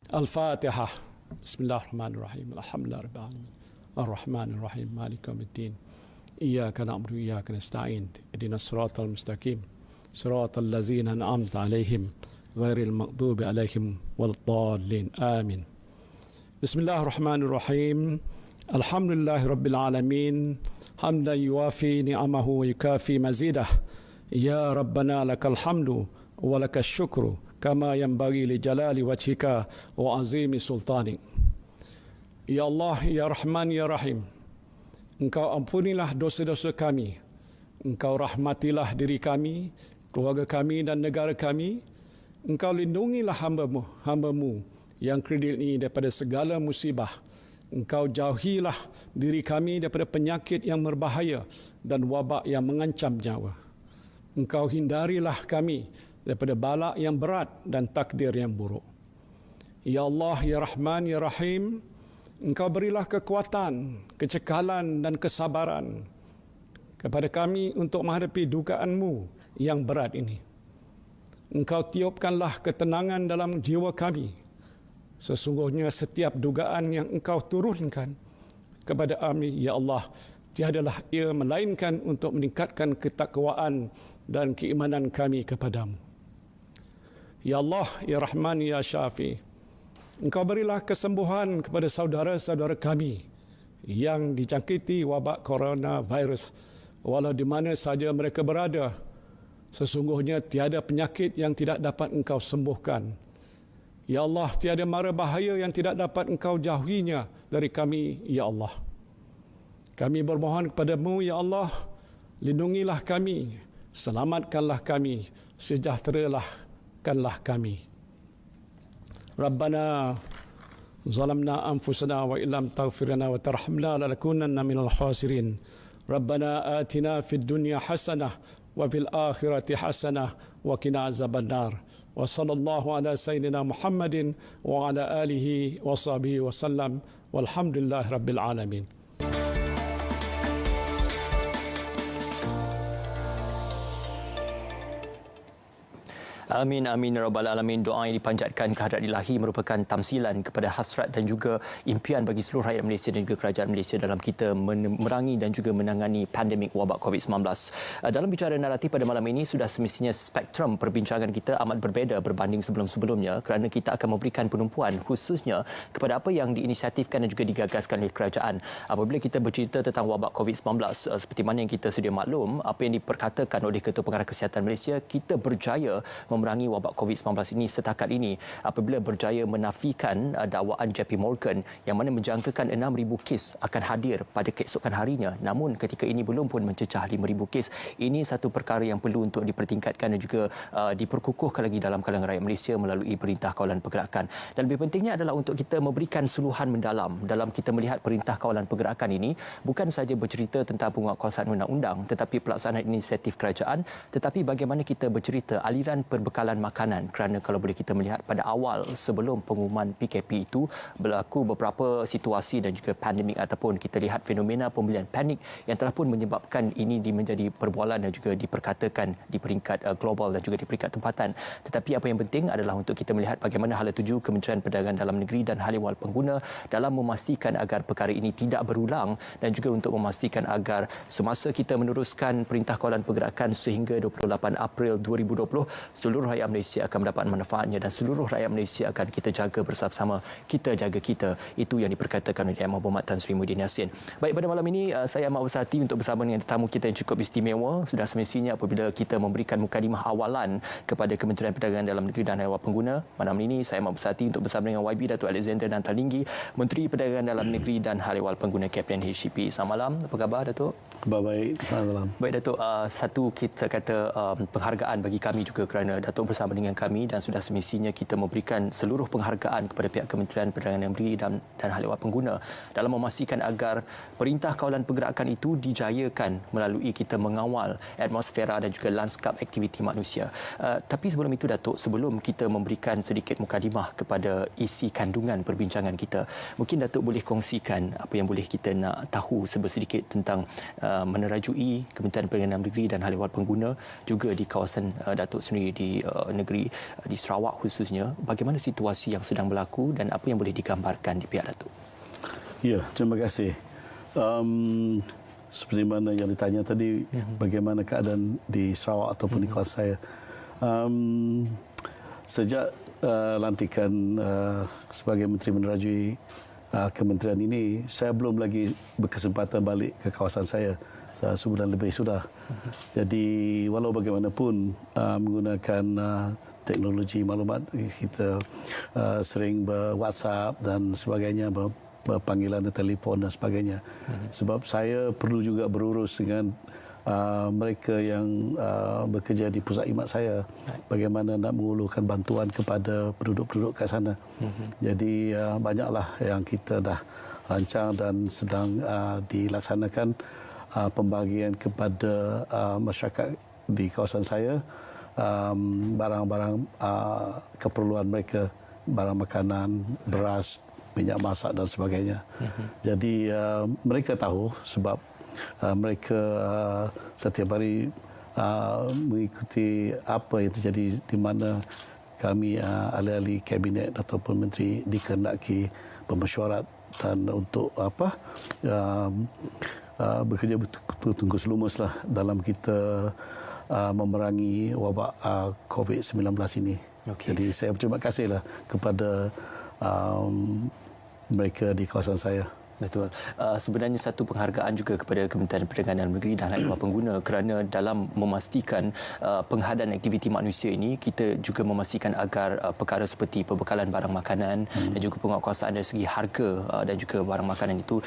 Al-Fatihah. Bismillahirrahmanirrahim. Alhamdulillah rabbil alamin. Ar-Rahmanir-Rahim. Maliki yaumiddin. Iyyaka na'budu wa iyyaka nasta'in. Ihdinas siratal mustaqim. Siratal ladzina an'amta 'alaihim ghairil maghdubi 'alaihim waladdallin. Amin. Bismillahirrahmanirrahim. Alhamdulillahi rabbil alamin. Hamdan yuwafi ni'amahu wa yukafi mazidah. Ya Rabbana lakal hamdu wa lakal syukru kama yanbaghi li jalali wajhika wa azimi sultanik. Ya Allah, Ya Rahman, Ya Rahim, Engkau ampunilah dosa-dosa kami. Engkau rahmatilah diri kami, keluarga kami dan negara kami. Engkau lindungilah hamba-Mu yang kredit ini daripada segala musibah. Engkau jauhilah diri kami daripada penyakit yang berbahaya dan wabak yang mengancam nyawa. Engkau hindarilah kami daripada balak yang berat dan takdir yang buruk. Ya Allah, Ya Rahman, Ya Rahim, Engkau berilah kekuatan, kecekalan dan kesabaran kepada kami untuk menghadapi dugaan-Mu yang berat ini. Engkau tiupkanlah ketenangan dalam jiwa kami. Sesungguhnya setiap dugaan yang Engkau turunkan kepada kami, Ya Allah, tiadalah ia melainkan untuk meningkatkan ketakwaan dan keimanan kami kepadamu. Ya Allah, Ya Rahman, Ya Syafi, Engkau berilah kesembuhan kepada saudara-saudara kami yang dijangkiti wabak coronavirus, walau di mana saja mereka berada. Sesungguhnya tiada penyakit yang tidak dapat Engkau sembuhkan. Ya Allah, tiada mara bahaya yang tidak dapat Engkau jauhinya dari kami, Ya Allah. Kami bermohon kepada-Mu, Ya Allah, lindungilah kami, selamatkanlah kami, sejahterakanlah kami. Rabbana zalamna anfusana wa illam taghfir lana wa tarhamna lanakunanna minal khasirin. Rabbana atina fid dunya hasanah wa fil akhirati hasanah wa qina azabannar. Wa sallallahu ala sayyidina Muhammadin wa ala alihi wa sahbihi wa sallam. Walhamdulillahi rabbil alamin. Amin, amin, ya rabbal alamin. Doa yang dipanjatkan ke hadrat ilahi merupakan tamsilan kepada hasrat dan juga impian bagi seluruh rakyat Malaysia dan juga kerajaan Malaysia dalam kita memerangi dan juga menangani pandemik wabak COVID-19. Dalam bicara naratif pada malam ini, sudah semestinya spektrum perbincangan kita amat berbeza berbanding sebelum-sebelumnya kerana kita akan memberikan penumpuan khususnya kepada apa yang diinisiatifkan dan juga digagaskan oleh kerajaan. Apabila kita bercerita tentang wabak COVID-19, seperti mana yang kita sedia maklum, apa yang diperkatakan oleh Ketua Pengarah Kesihatan Malaysia, kita berjaya memerangi wabak COVID-19 ini setakat ini apabila berjaya menafikan dakwaan JP Morgan yang mana menjangkakan 6,000 kes akan hadir pada keesokan harinya. Namun ketika ini belum pun mencecah 5,000 kes. Ini satu perkara yang perlu untuk dipertingkatkan dan juga diperkukuhkan lagi dalam kalangan rakyat Malaysia melalui Perintah Kawalan Pergerakan. Dan lebih pentingnya adalah untuk kita memberikan suluhan mendalam dalam kita melihat Perintah Kawalan Pergerakan ini bukan saja bercerita tentang penguatkuasaan undang-undang tetapi pelaksanaan inisiatif kerajaan, tetapi bagaimana kita bercerita aliran perbekalan makanan, kerana kalau boleh kita melihat pada awal sebelum pengumuman PKP itu berlaku beberapa situasi dan juga pandemik ataupun kita lihat fenomena pembelian panik yang telah pun menyebabkan ini menjadi perbualan dan juga diperkatakan di peringkat global dan juga di peringkat tempatan. Tetapi apa yang penting adalah untuk kita melihat bagaimana hala tuju Kementerian Perdagangan Dalam Negeri dan Hal Ehwal Pengguna dalam memastikan agar perkara ini tidak berulang dan juga untuk memastikan agar semasa kita meneruskan Perintah Kawalan Pergerakan sehingga 28 April 2020, seluruh rakyat Malaysia akan mendapat manfaatnya dan seluruh rakyat Malaysia akan kita jaga bersama-sama. Kita jaga kita. Itu yang diperkatakan oleh Yang Berhormat Tan Sri Muhyiddin Yassin. Baik, pada malam ini saya amat berhati untuk bersama dengan tetamu kita yang cukup istimewa. Sudah semestinya apabila kita memberikan mukadimah awalan kepada Kementerian Perdagangan Dalam Negeri dan Hal Ehwal Pengguna. Malam ini saya amat berhati untuk bersama dengan YB Datuk Alexander Nantalinggi, Menteri Perdagangan Dalam Negeri dan Hal Ehwal Pengguna Kapten HCP. Selamat malam. Apa khabar, Datuk? Khabar baik. Selamat malam. Baik, Datuk. Satu kita kata penghargaan bagi kami juga kerana Datuk bersama dengan kami dan sudah semestinya kita memberikan seluruh penghargaan kepada pihak Kementerian Perdagangan Negeri dan Hal Ehwal Pengguna dalam memastikan agar Perintah Kawalan Pergerakan itu dijayakan melalui kita mengawal atmosfera dan juga lanskap aktiviti manusia. Tapi sebelum itu, Datuk, sebelum kita memberikan sedikit mukadimah kepada isi kandungan perbincangan kita, mungkin Datuk boleh kongsikan apa yang boleh kita nak tahu sedikit tentang menerajui Kementerian Perdagangan Negeri dan Hal Ehwal Pengguna juga di kawasan Datuk sendiri di di negeri di Sarawak khususnya, bagaimana situasi yang sedang berlaku dan apa yang boleh digambarkan di pihak Datuk? Ya, terima kasih. Seperti mana yang ditanya tadi, bagaimana keadaan di Sarawak ataupun di kawasan saya. Sejak lantikan sebagai Menteri Menerajui kementerian ini, saya belum lagi berkesempatan balik ke kawasan saya. Sebulan lebih sudah. Jadi walau bagaimanapun menggunakan teknologi maklumat, kita sering ber-WhatsApp dan sebagainya, berpanggilan telefon dan sebagainya. Sebab saya perlu juga berurus dengan mereka yang bekerja di pusat khidmat saya, bagaimana nak mengulurkan bantuan kepada penduduk-penduduk kat sana. Jadi banyaklah yang kita dah rancang dan sedang dilaksanakan pembagian kepada masyarakat di kawasan saya, barang-barang keperluan mereka, barang makanan, beras, minyak masak dan sebagainya. Jadi mereka tahu sebab mereka setiap hari mengikuti apa yang terjadi di mana kami ahli-ahli kabinet ataupun menteri dikehendaki bermesyuarat dan untuk bekerja bertungkus lumuslah dalam kita memerangi wabak COVID-19 ini. Okay. Jadi saya berterima kasihlah kepada mereka di kawasan saya. Betul. Sebenarnya satu penghargaan juga kepada Kementerian Perdagangan Dalam Negeri dan Khidmat Pengguna kerana dalam memastikan penghadaan aktiviti manusia ini, kita juga memastikan agar perkara seperti perbekalan barang makanan dan juga penguatkuasaan dari segi harga dan juga barang makanan itu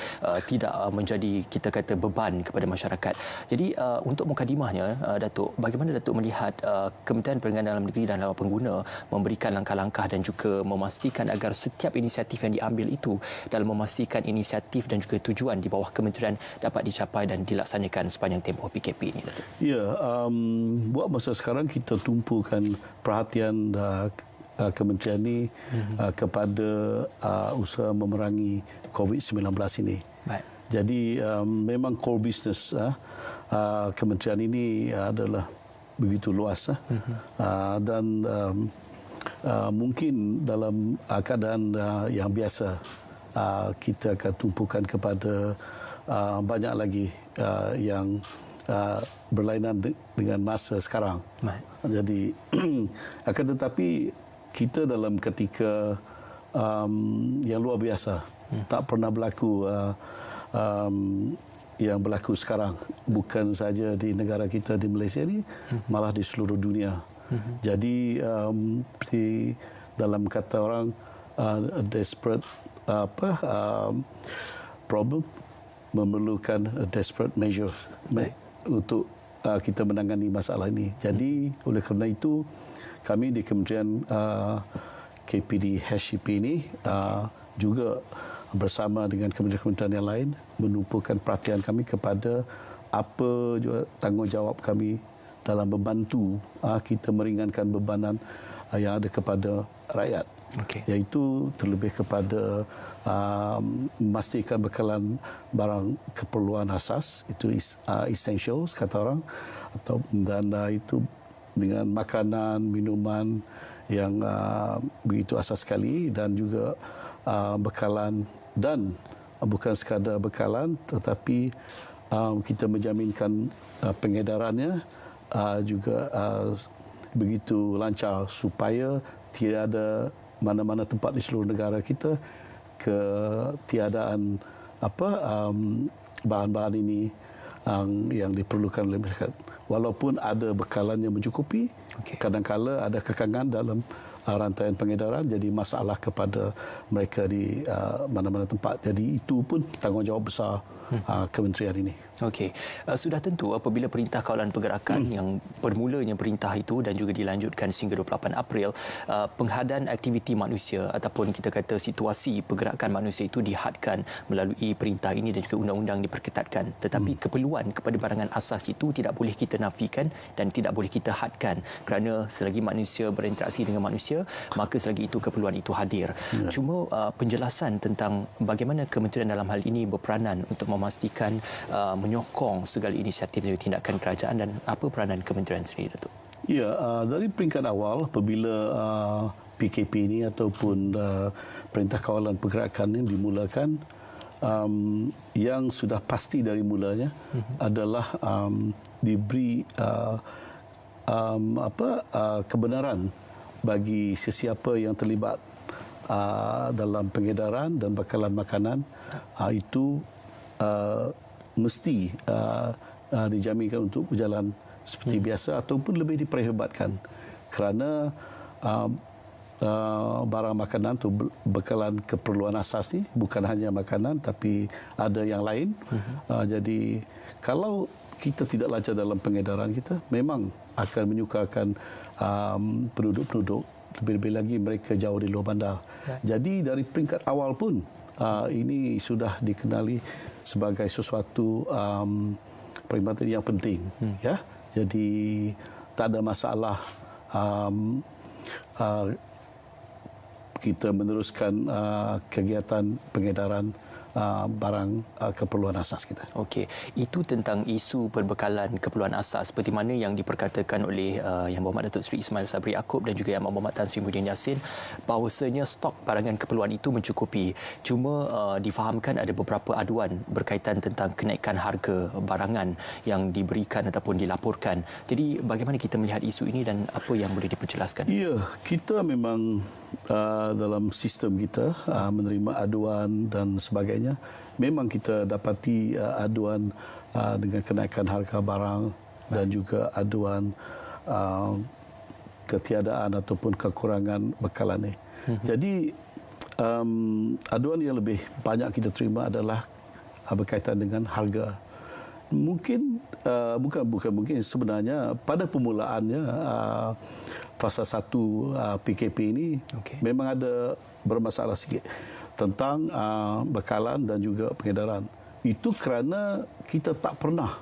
tidak menjadi, kita kata, beban kepada masyarakat. Jadi untuk mukadimahnya, Datuk, bagaimana Datuk melihat Kementerian Perdagangan Dalam Negeri dan Khidmat Pengguna memberikan langkah-langkah dan juga memastikan agar setiap inisiatif yang diambil itu dalam memastikan inisiatif dan juga tujuan di bawah kementerian dapat dicapai dan dilaksanakan sepanjang tempoh PKP ini, Datuk? Ya, buat masa sekarang kita tumpukan perhatian kementerian ini kepada usaha memerangi COVID-19 ini. Baik. Jadi memang core business kementerian ini adalah begitu luas dan mungkin dalam keadaan yang biasa kita akan tumpukan kepada banyak lagi yang berlainan dengan masa sekarang. Jadi akan tetapi kita dalam ketika yang luar biasa, tak pernah berlaku yang berlaku sekarang, bukan saja di negara kita di Malaysia ni, malah di seluruh dunia. Jadi dalam kata orang desperate problem memerlukan desperate measure untuk kita menangani masalah ini. Jadi oleh kerana itu kami di Kementerian KPD-HCP ini juga bersama dengan kementerian-kementerian yang lain menumpukan perhatian kami kepada apa juga tanggungjawab kami dalam membantu kita meringankan bebanan yang ada kepada rakyat. Okay. Iaitu terlebih kepada memastikan bekalan barang keperluan asas, itu essentials kata orang, dan itu dengan makanan, minuman yang begitu asas sekali, dan juga bekalan, dan bukan sekadar bekalan tetapi kita menjaminkan pengedarannya juga begitu lancar supaya tidak ada mana-mana tempat di seluruh negara kita ketiadaan bahan-bahan ini yang diperlukan oleh masyarakat. Walaupun ada bekalan yang mencukupi, kadang-kala ada kekangan dalam rantaian pengedaran, jadi masalah kepada mereka di mana-mana tempat. Jadi itu pun tanggungjawab besar kementerian ini. Okey, sudah tentu apabila Perintah Kawalan Pergerakan yang bermulanya perintah itu dan juga dilanjutkan sehingga 28 April, penghadaan aktiviti manusia ataupun kita kata situasi pergerakan manusia itu dihadkan melalui perintah ini dan juga undang-undang diperketatkan. Tetapi keperluan kepada barangan asas itu tidak boleh kita nafikan dan tidak boleh kita hadkan, kerana selagi manusia berinteraksi dengan manusia, maka selagi itu keperluan itu hadir. Cuma penjelasan tentang bagaimana kementerian dalam hal ini berperanan untuk memastikan menyokong segala inisiatif dan tindakan kerajaan, dan apa peranan kementerian sendiri, Datuk? Ya, dari peringkat awal apabila PKP ini ataupun Perintah Kawalan Pergerakan ini dimulakan, yang sudah pasti dari mulanya adalah diberi kebenaran bagi sesiapa yang terlibat dalam pengedaran dan bekalan makanan, itu mesti dijaminkan untuk berjalan seperti biasa ataupun lebih diperhebatkan, kerana barang makanan tu bekalan keperluan asas ni bukan hanya makanan tapi ada yang lain. Jadi kalau kita tidak lancar dalam pengedaran kita, memang akan menyukarkan penduduk-penduduk, lebih-lebih lagi mereka jauh di luar bandar. Jadi dari peringkat awal pun ini sudah dikenali sebagai sesuatu perkhidmatan yang penting. Ya, jadi tak ada masalah kita meneruskan kegiatan pengedaran barang keperluan asas kita. Okey, itu tentang isu perbekalan keperluan asas seperti mana yang diperkatakan oleh Yang Berhormat Datuk Seri Ismail Sabri Yaakob dan juga Yang Berhormat Tan Sri Muhyiddin Yassin, bahawasanya stok barangan keperluan itu mencukupi. Cuma difahamkan ada beberapa aduan berkaitan tentang kenaikan harga barangan yang diberikan ataupun dilaporkan. Jadi bagaimana kita melihat isu ini dan apa yang boleh diperjelaskan? Ya, kita memang dalam sistem kita menerima aduan dan sebagainya. Memang kita dapati aduan dengan kenaikan harga barang dan juga aduan ketiadaan ataupun kekurangan bekalan ni. Jadi aduan yang lebih banyak kita terima adalah berkaitan dengan harga. Mungkin bukan mungkin, sebenarnya pada permulaannya fasa 1 PKP ini memang ada bermasalah sikit tentang bekalan dan juga pengedaran. Itu kerana kita tak pernah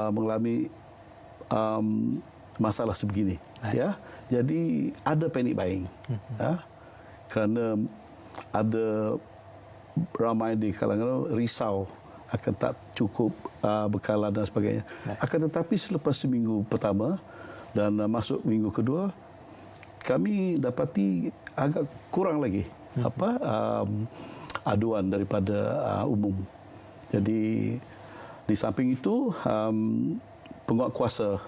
mengalami masalah sebegini. Ya, jadi ada panic buying. Ya, kerana ada ramai di kalangan risau akan tak cukup bekalan dan sebagainya. Akan tetapi selepas seminggu pertama dan masuk minggu kedua, kami dapati agak kurang lagi aduan daripada umum. Jadi di samping itu penguatkuasa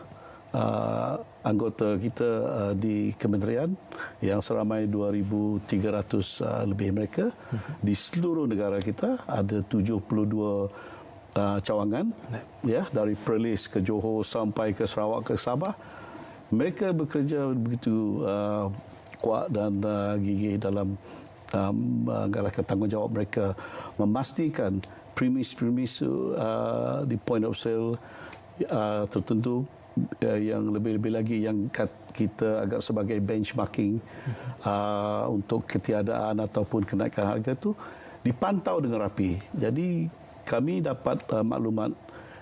anggota kita di kementerian yang seramai 2,300 lebih mereka di seluruh negara kita, ada 72 cawangan, ya, dari Perlis ke Johor sampai ke Sarawak ke Sabah. Mereka bekerja begitu kuat dan gigih dalam menggalakkan tanggungjawab mereka, memastikan premis-premis di point of sale tertentu yang lebih-lebih lagi yang kita agak sebagai benchmarking untuk ketiadaan ataupun kenaikan harga itu dipantau dengan rapi. Jadi kami dapat maklumat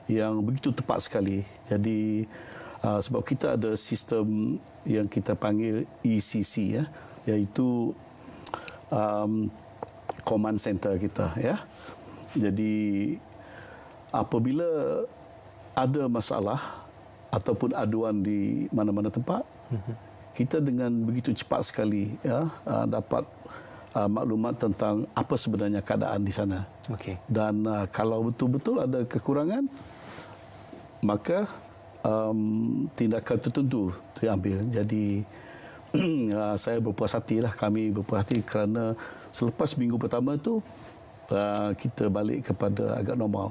yang begitu tepat sekali. Jadi sebab kita ada sistem yang kita panggil ECC, ya, iaitu command center kita, ya. Jadi apabila ada masalah ataupun aduan di mana-mana tempat, kita dengan begitu cepat sekali, ya, dapat maklumat tentang apa sebenarnya keadaan di sana. Dan kalau betul-betul ada kekurangan, maka tindakan tertentu diambil. Jadi saya berpuas hatilah, kami berpuas hati kerana selepas minggu pertama itu kita balik kepada agak normal.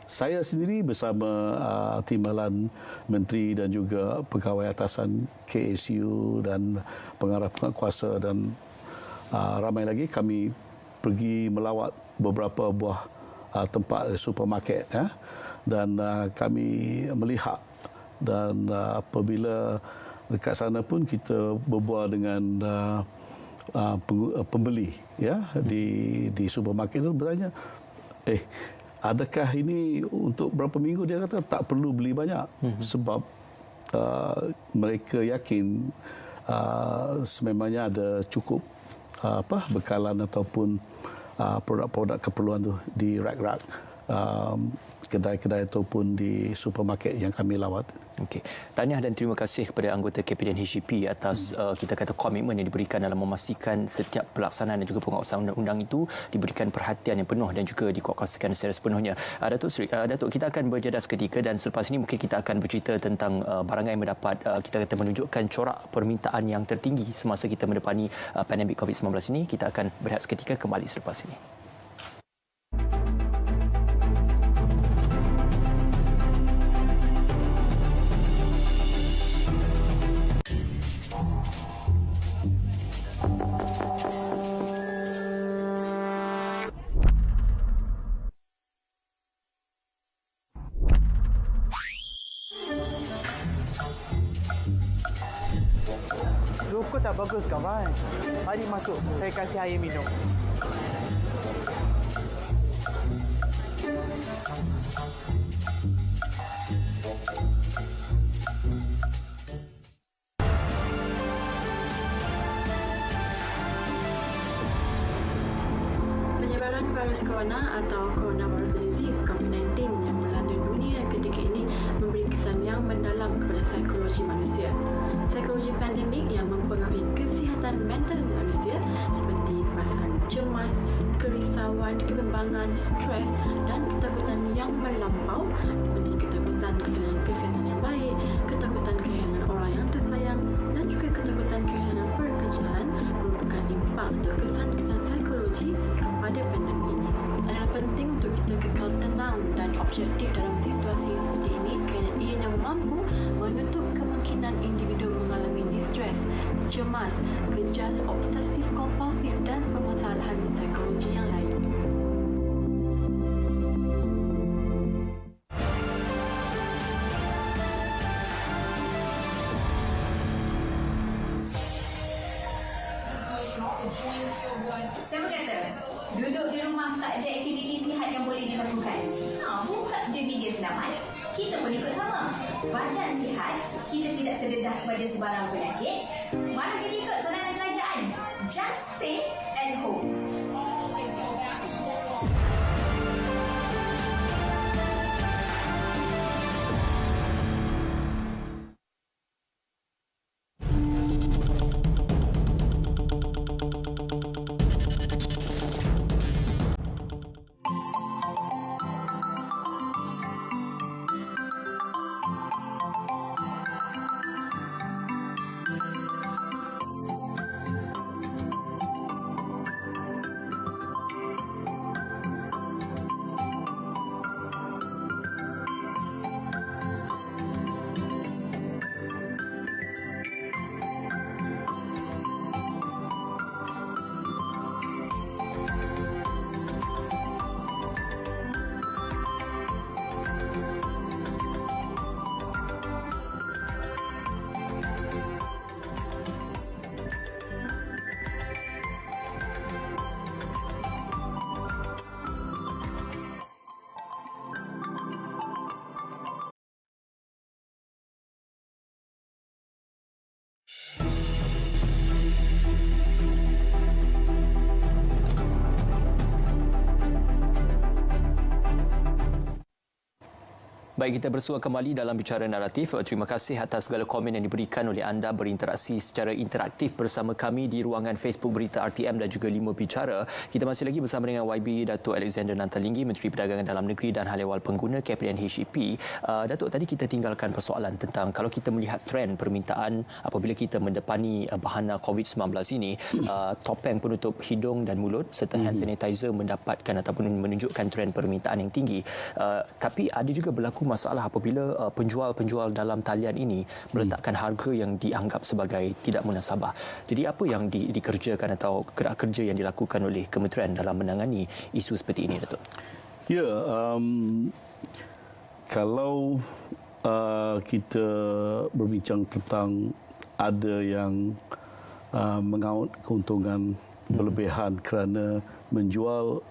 Saya sendiri bersama timbalan menteri dan juga pegawai atasan KSU dan pengarah penguatkuasa dan ramai lagi, kami pergi melawat beberapa buah tempat supermarket, ya, dan kami melihat, dan apabila dekat sana pun kita berbual dengan pembeli, ya, di supermarket itu, bertanya, adakah ini untuk berapa minggu? Dia kata tak perlu beli banyak, sebab mereka yakin sememangnya ada cukup bekalan ataupun produk-produk keperluan tu di rak-rak kedai-kedai ataupun di supermarket yang kami lawat. Okey. Tahniah dan terima kasih kepada anggota KPDN HGP atas kita kata komitmen yang diberikan dalam memastikan setiap pelaksanaan dan juga penguasaan undang-undang itu diberikan perhatian yang penuh dan juga dikuatkuaskan secara sepenuhnya. Datuk, kita akan berjeda seketika dan selepas ini mungkin kita akan bercerita tentang barangan yang mendapat kita kata menunjukkan corak permintaan yang tertinggi semasa kita mendepani pandemik COVID-19 ini. Kita akan berehat seketika, kembali selepas ini. Rokok tak bagus kawan. Mari masuk, saya kasih air minum. Penyebaran virus corona atau coronavirus disease COVID-19 yang melanda dunia ketika ini memberi kesan yang mendalam kepada psikologi manusia. Psikologi pandemik yang mempengaruhi kesihatan mental manusia seperti perasaan cemas, kerisauan, kebimbangan, stres dan ketakutan yang melampau seperti ketakutan kehilangan kesihatan yang baik, ketakutan kehilangan orang yang tersayang dan juga ketakutan kehilangan pekerjaan merupakan impak atau kesan-kesan psikologi kepada pandemik ini. Adalah penting untuk kita kekal tenang dan objektif dalam situasi seperti ini kerana ianya mampu menutup kemungkinan individu mengalami distres, cemas, gejala obsesif kompulsif dan permasalahan psikologi yang lain. Saya berkata, duduk di rumah tak ada aktiviti sihat yang boleh dilakukan. Buka je media senaman, kita pun ikut sama. Badan sihat, kita tidak terdedah kepada sebarang penyakit. Mana kita ikut saranan kerajaan? Just stay at home. Baik, kita bersua kembali dalam Bicara Naratif. Terima kasih atas segala komen yang diberikan oleh anda berinteraksi secara interaktif bersama kami di ruangan Facebook Berita RTM dan juga 5 Bicara. Kita masih lagi bersama dengan YB Datuk Alexander Nantalinggi, Menteri Perdagangan Dalam Negeri dan Hal Ehwal Pengguna KPDN HGP. Datuk, tadi kita tinggalkan persoalan tentang kalau kita melihat trend permintaan apabila kita mendepani bahana COVID-19 ini, topeng penutup hidung dan mulut serta hand sanitizer mendapatkan ataupun menunjukkan trend permintaan yang tinggi. Tapi ada juga berlaku masalah apabila penjual-penjual dalam talian ini meletakkan harga yang dianggap sebagai tidak munasabah. Jadi apa yang dikerjakan atau gerak kerja yang dilakukan oleh kementerian dalam menangani isu seperti ini, Datuk? Ya, kalau kita berbincang tentang ada yang mengaut keuntungan berlebihan kerana menjual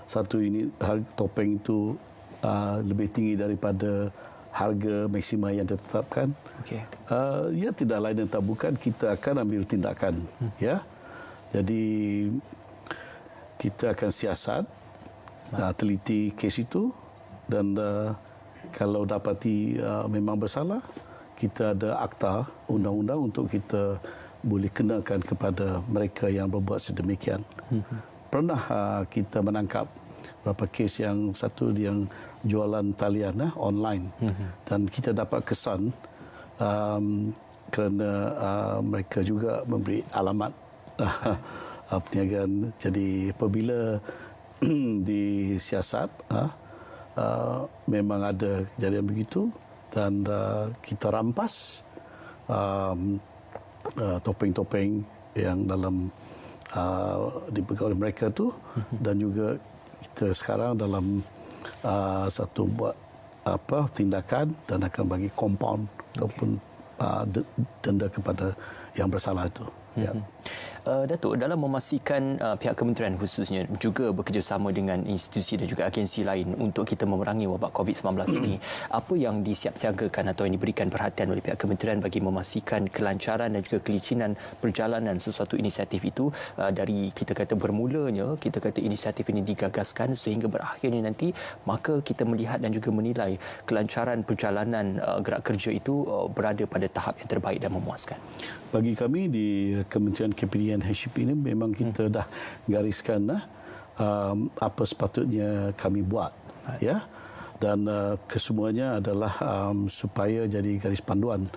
satu unit harga topeng itu lebih tinggi daripada harga maksima yang ditetapkan. Okey. Ya, tidak lain dan tak bukan kita akan ambil tindakan. Ya, jadi kita akan siasat teliti kes itu dan kalau dapati memang bersalah, kita ada akta undang-undang untuk kita boleh kenakan kepada mereka yang berbuat sedemikian. Pernah kita menangkap beberapa kes, yang satu yang jualan talian online dan kita dapat kesan kerana mereka juga memberi alamat perniagaan. Jadi apabila disiasat, memang ada kejadian begitu dan kita rampas topeng-topeng yang dalam dipegang oleh mereka tu, dan juga kita sekarang dalam satu buat tindakan dan akan bagi compound ataupun denda kepada yang bersalah itu. Ya. Datuk, dalam memastikan pihak kementerian khususnya juga bekerjasama dengan institusi dan juga agensi lain untuk kita memerangi wabak COVID-19 ini, apa yang disiapsiagakan atau yang diberikan perhatian oleh pihak kementerian bagi memastikan kelancaran dan juga kelicinan perjalanan sesuatu inisiatif itu, dari kita kata bermulanya, kita kata inisiatif ini digagaskan sehingga berakhirnya nanti, maka kita melihat dan juga menilai kelancaran perjalanan gerak kerja itu berada pada tahap yang terbaik dan memuaskan. Bagi kami di Kementerian KPD dan HCP ini memang kita dah gariskan apa sepatutnya kami buat, ya, dan kesemuanya adalah supaya jadi garis panduan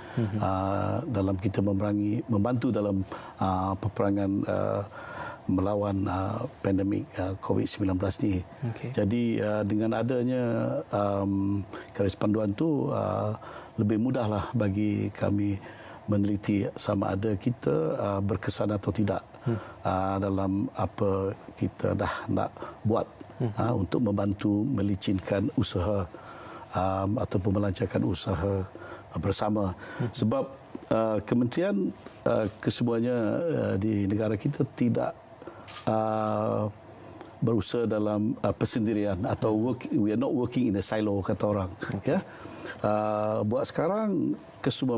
dalam kita membantu dalam peperangan melawan pandemik COVID-19 ni. Jadi dengan adanya garis panduan tu lebih mudahlah bagi kami meneliti sama ada kita berkesan atau tidak dalam apa kita dah nak buat untuk membantu melicinkan usaha ataupun melancarkan usaha bersama. Sebab kementerian kesemuanya di negara kita tidak berusaha dalam persendirian atau we are not working in a silo, kata orang. Ya. Buat sekarang kesemua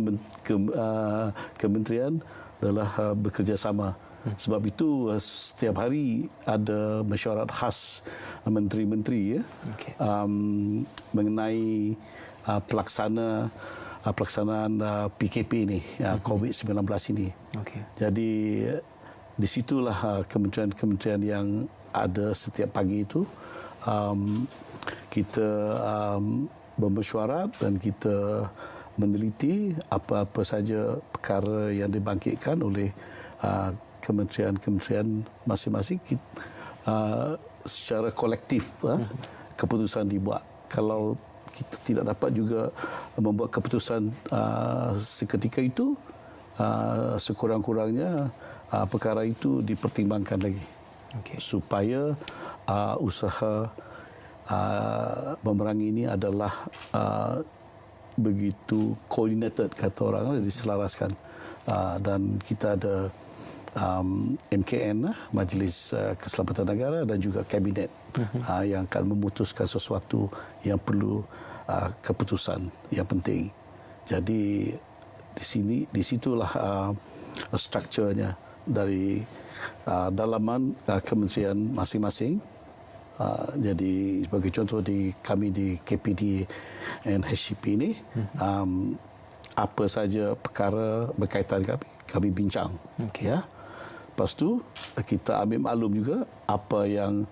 kementerian adalah bekerjasama. Sebab itu setiap hari ada mesyuarat khas menteri-menteri, ya, mengenai pelaksanaan PKP ini, COVID-19 ini. Jadi di situlah kementerian-kementerian yang ada setiap pagi itu kita bermesyuarat dan kita meneliti apa-apa saja perkara yang dibangkitkan oleh kementerian-kementerian masing-masing. Secara kolektif keputusan dibuat. Kalau kita tidak dapat juga membuat keputusan seketika itu, sekurang-kurangnya perkara itu dipertimbangkan lagi, supaya usaha memerangi ini adalah begitu coordinated, kata orang, diselaraskan. Dan kita ada MKN, Majlis Keselamatan Negara, dan juga Kabinet yang akan memutuskan sesuatu yang perlu keputusan yang penting. Jadi di situlah strukturnya dari dalaman kementerian masing-masing. Jadi sebagai contoh kami di KPD dan HCP ini, apa saja perkara berkaitan kami bincang. Ya. Lepas tu kita ambil maklum juga apa yang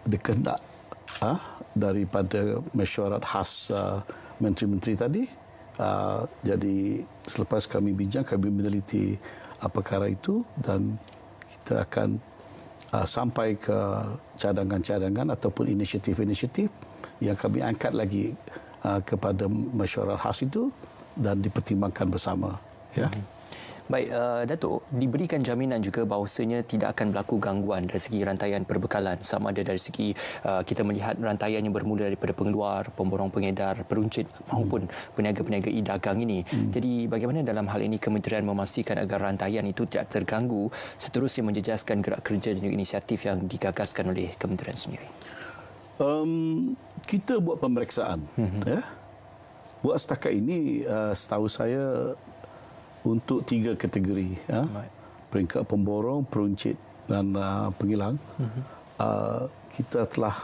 dikehendak daripada mesyuarat khas menteri-menteri tadi. Jadi selepas kami bincang, kami meneliti perkara itu, dan kita akan sampai ke cadangan-cadangan ataupun inisiatif-inisiatif yang kami angkat lagi kepada mesyuarat khas itu dan dipertimbangkan bersama. Ya. Baik, Datuk, diberikan jaminan juga bahawasanya tidak akan berlaku gangguan dari segi rantaian perbekalan, sama ada dari segi kita melihat rantaian yang bermula daripada pengeluar, pemborong pengedar, peruncit maupun peniaga-peniaga e-dagang ini. Jadi bagaimana dalam hal ini kementerian memastikan agar rantaian itu tidak terganggu seterusnya menjejaskan gerak kerja dan inisiatif yang digagaskan oleh kementerian sendiri? Kita buat pemeriksaan. Ya. Buat setakat ini, setahu saya, untuk 3 kategori, peringkat pemborong, peruncit dan penghilang, kita telah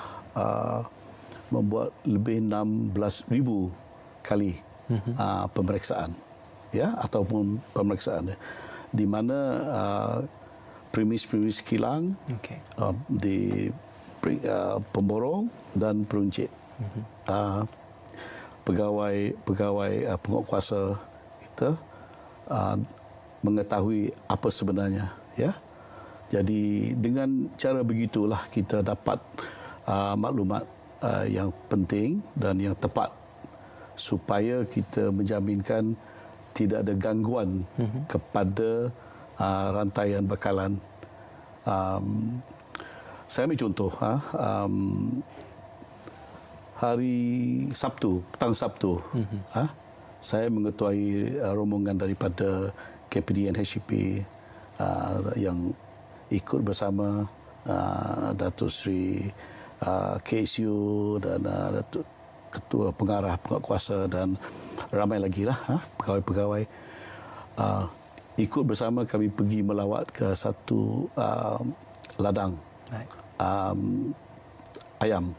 membuat lebih 16,000 kali pemeriksaan, ya, ataupun pemeriksaan di mana premis-premis kilang, di pemborong dan peruncit. Pegawai penguatkuasa kita mengetahui apa sebenarnya, ya. Jadi dengan cara begitulah kita dapat maklumat yang penting dan yang tepat supaya kita menjaminkan tidak ada gangguan kepada rantaian bekalan. Saya ambil contoh, hari Sabtu, petang Sabtu, saya mengetuai rombongan daripada KPDN HCP yang ikut bersama Datuk Seri KSU dan Datuk Ketua Pengarah Penguatkuasa dan ramai lagi lah pegawai-pegawai. Ikut bersama kami pergi melawat ke satu ladang ayam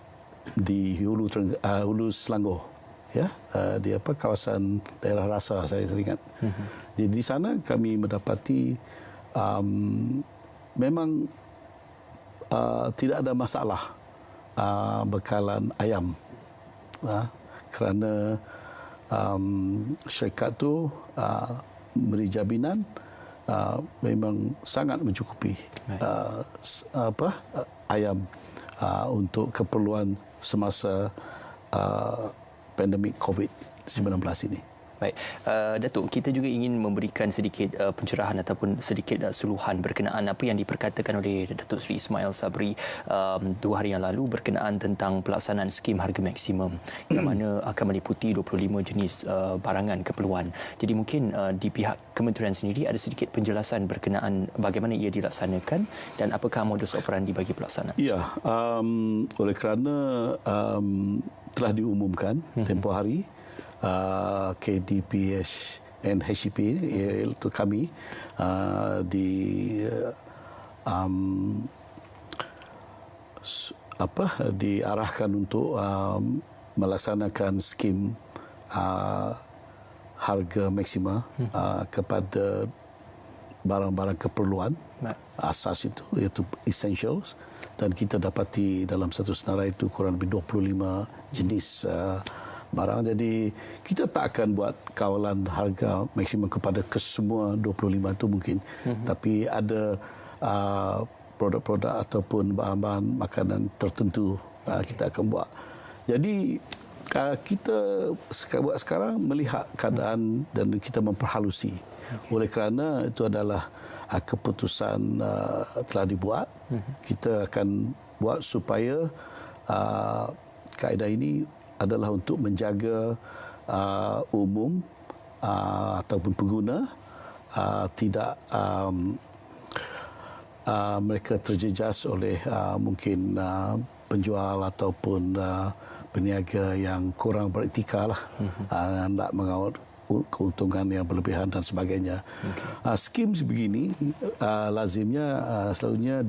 di Hulu Selangor, ya, di kawasan daerah Rasa, saya ingat. Jadi di sana kami mendapati memang tidak ada masalah bekalan ayam, kerana syarikat tu beri jaminan memang sangat mencukupi ayam untuk keperluan semasa pandemik COVID-19 ini. Baik, Datuk, kita juga ingin memberikan sedikit pencerahan ataupun sedikit suluhan berkenaan apa yang diperkatakan oleh Datuk Seri Ismail Sabri 2 hari yang lalu berkenaan tentang pelaksanaan skim harga maksimum yang mana akan meliputi 25 jenis barangan keperluan. Jadi mungkin di pihak kementerian sendiri ada sedikit penjelasan berkenaan bagaimana ia dilaksanakan dan apakah modus operandi bagi pelaksanaan. Ya, oleh kerana telah diumumkan tempoh hari, KDPH and HCP, iaitu kami diarahkan untuk melaksanakan skim harga maksima kepada barang-barang keperluan asas itu, iaitu essentials, dan kita dapati dalam satu senarai itu kurang lebih 25 jenis barang. Jadi kita tak akan buat kawalan harga maksimum kepada kesemua 25 itu mungkin. Tapi ada produk-produk ataupun bahan-bahan makanan tertentu kita akan buat. Jadi kita buat sekarang melihat keadaan dan kita memperhalusi. Oleh kerana itu adalah keputusan telah dibuat, kita akan buat supaya kaedah ini adalah untuk menjaga umum ataupun pengguna tidak mereka terjejas oleh mungkin penjual ataupun peniaga yang kurang beretika lah, nak mengawal keuntungan yang berlebihan dan sebagainya. Skim sebegini lazimnya selalunya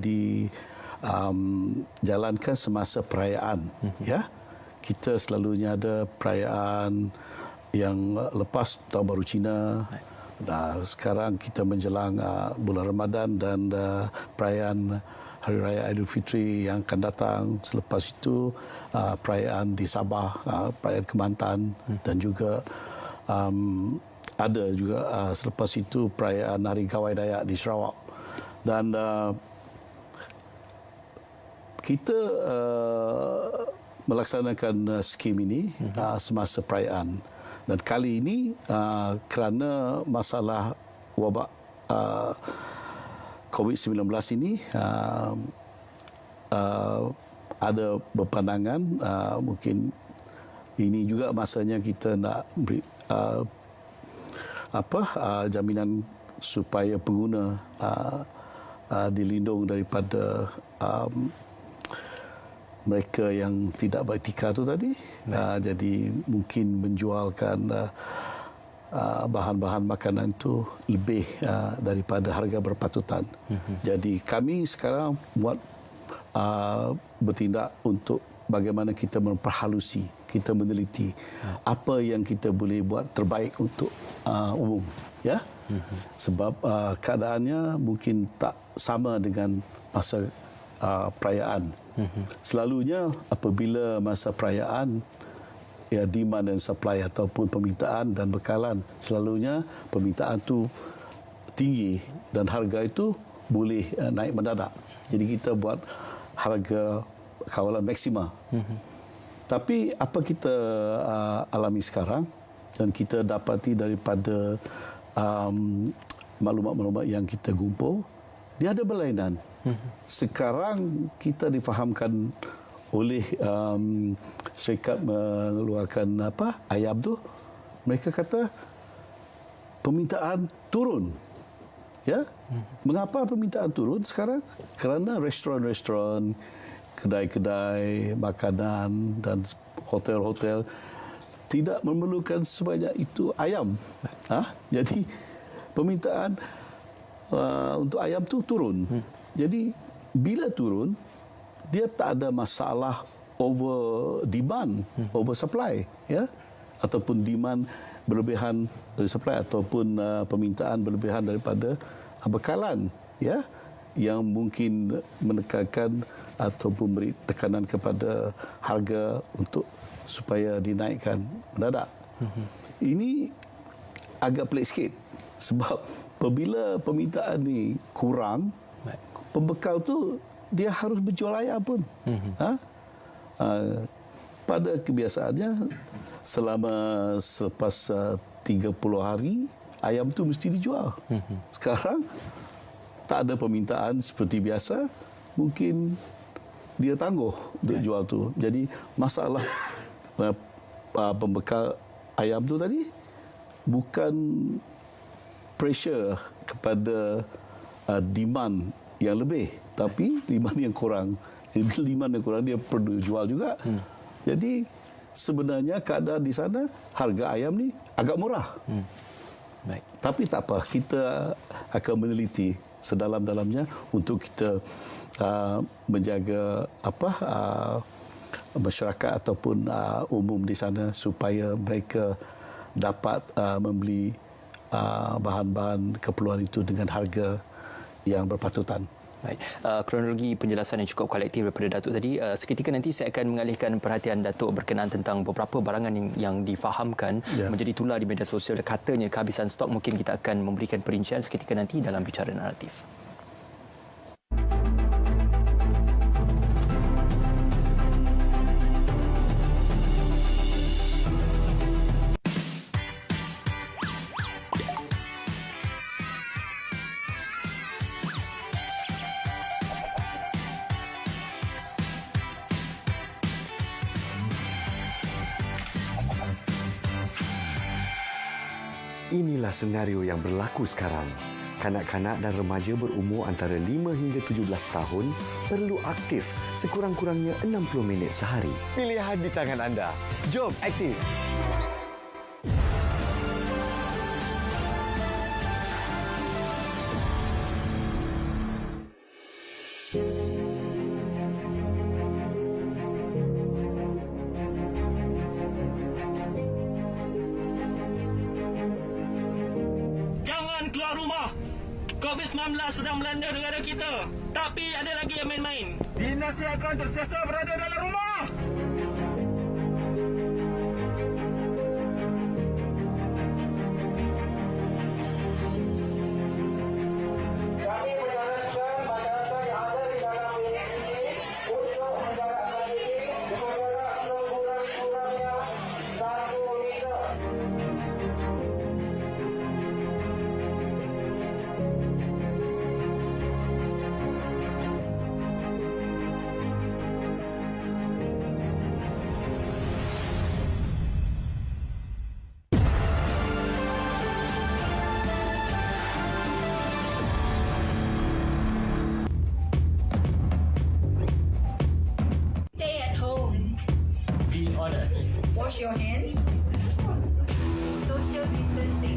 dijalankan semasa perayaan, ya. Kita selalunya ada perayaan yang lepas Tahun Baru Cina. Sekarang kita menjelang bulan Ramadan dan perayaan Hari Raya Aidilfitri yang akan datang. Selepas itu perayaan di Sabah, perayaan Kemantan, dan juga ada juga selepas itu perayaan Hari Gawai Dayak di Sarawak. Dan kita melaksanakan skim ini semasa perayaan. Dan kali ini kerana masalah wabak COVID-19 ini ada berpandangan mungkin ini juga masanya kita nak beri jaminan supaya pengguna dilindung daripada mereka yang tidak beretika itu tadi. Jadi mungkin menjualkan bahan-bahan makanan itu lebih daripada harga berpatutan. Jadi kami sekarang bertindak untuk bagaimana kita memperhalusi, kita meneliti apa yang kita boleh buat terbaik untuk umum, ya. Sebab keadaannya mungkin tak sama dengan masa perayaan. Selalunya apabila masa perayaan, ya, demand dan supply ataupun permintaan dan bekalan, selalunya permintaan tu tinggi dan harga itu boleh naik mendadak. Jadi kita buat harga kawalan maksima. Tapi apa kita alami sekarang dan kita dapati daripada maklumat-maklumat yang kita gumpul, dia ada berlainan. Sekarang kita difahamkan oleh syarikat mengeluarkan ayam tu, mereka kata permintaan turun. Ya, mengapa permintaan turun sekarang? Kerana restoran-restoran, kedai-kedai makanan dan hotel-hotel tidak memerlukan sebanyak itu ayam. Jadi permintaan untuk ayam tu turun. Jadi bila turun, dia tak ada masalah over demand, over supply, ya, ataupun demand berlebihan dari supply ataupun permintaan berlebihan daripada bekalan, ya, yang mungkin menekankan ataupun beri tekanan kepada harga untuk supaya dinaikkan mendadak. Ini agak pelik sikit sebab apabila permintaan ni kurang, pembekal tu dia harus berjual ayam pun. Pada kebiasaannya selepas 30 hari ayam tu mesti dijual. Sekarang tak ada permintaan seperti biasa, mungkin dia tangguh untuk jual tu. Jadi masalah pembekal ayam tu tadi bukan pressure kepada demand yang lebih, tapi demand yang kurang. Jadi bila demand yang kurang, dia perlu jual juga. Jadi sebenarnya keadaan di sana, harga ayam ni agak murah. Baik. Tapi tak apa, kita akan meneliti sedalam-dalamnya untuk kita menjaga masyarakat ataupun umum di sana supaya mereka dapat membeli bahan-bahan keperluan itu dengan harga yang berpatutan. Baik. Kronologi penjelasan yang cukup kolektif daripada Datuk tadi. Seketika nanti saya akan mengalihkan perhatian Datuk berkenaan tentang beberapa barangan yang difahamkan menjadi tular di media sosial. Katanya kehabisan stok. Mungkin kita akan memberikan perincian seketika nanti dalam Bicara Naratif. Inilah senario yang berlaku sekarang. Kanak-kanak dan remaja berumur antara 5 hingga 17 tahun perlu aktif sekurang-kurangnya 60 minit sehari. Pilihan di tangan anda. Jom aktif! COVID-19 sedang melanda negara kita. Tapi ada lagi yang main-main. Dinasihatkan tersiasa berada dalam rumah. Kami menyarankan masyarakat yang ada di dalam bilik ini untuk menjarakkan diri dengan jarak sekurang-kurangnya 1 meter. Wash your hands. Social distancing.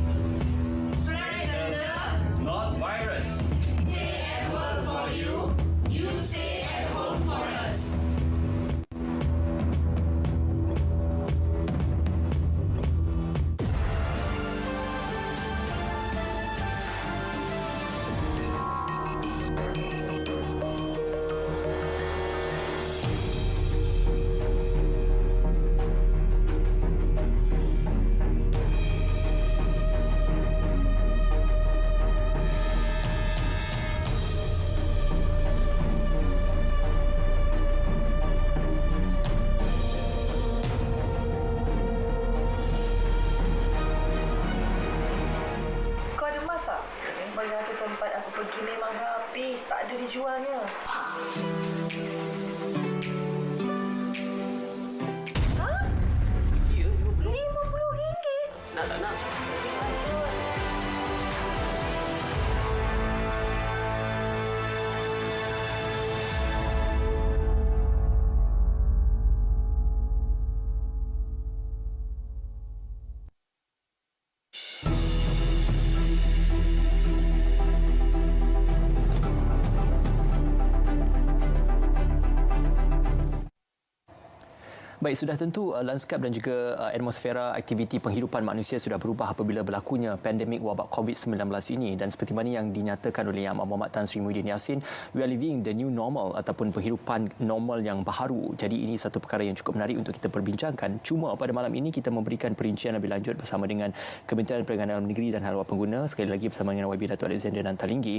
dah habis. Tak ada dijualnya. Ha? Ya, RM50. RM50? Nak tak nak? Baik, sudah tentu lanskap dan juga atmosfera aktiviti penghidupan manusia sudah berubah apabila berlakunya pandemik wabak COVID-19 ini, dan seperti mana yang dinyatakan oleh Yang Amat Tan Sri Muhyiddin Yassin, we are living the new normal ataupun penghidupan normal yang baharu. Jadi ini satu perkara yang cukup menarik untuk kita perbincangkan. Cuma pada malam ini kita memberikan perincian lebih lanjut bersama dengan Kementerian Perdagangan Dalam Negeri dan Haluan Pengguna, sekali lagi bersama dengan YB Datuk Alexander Nantalinggi.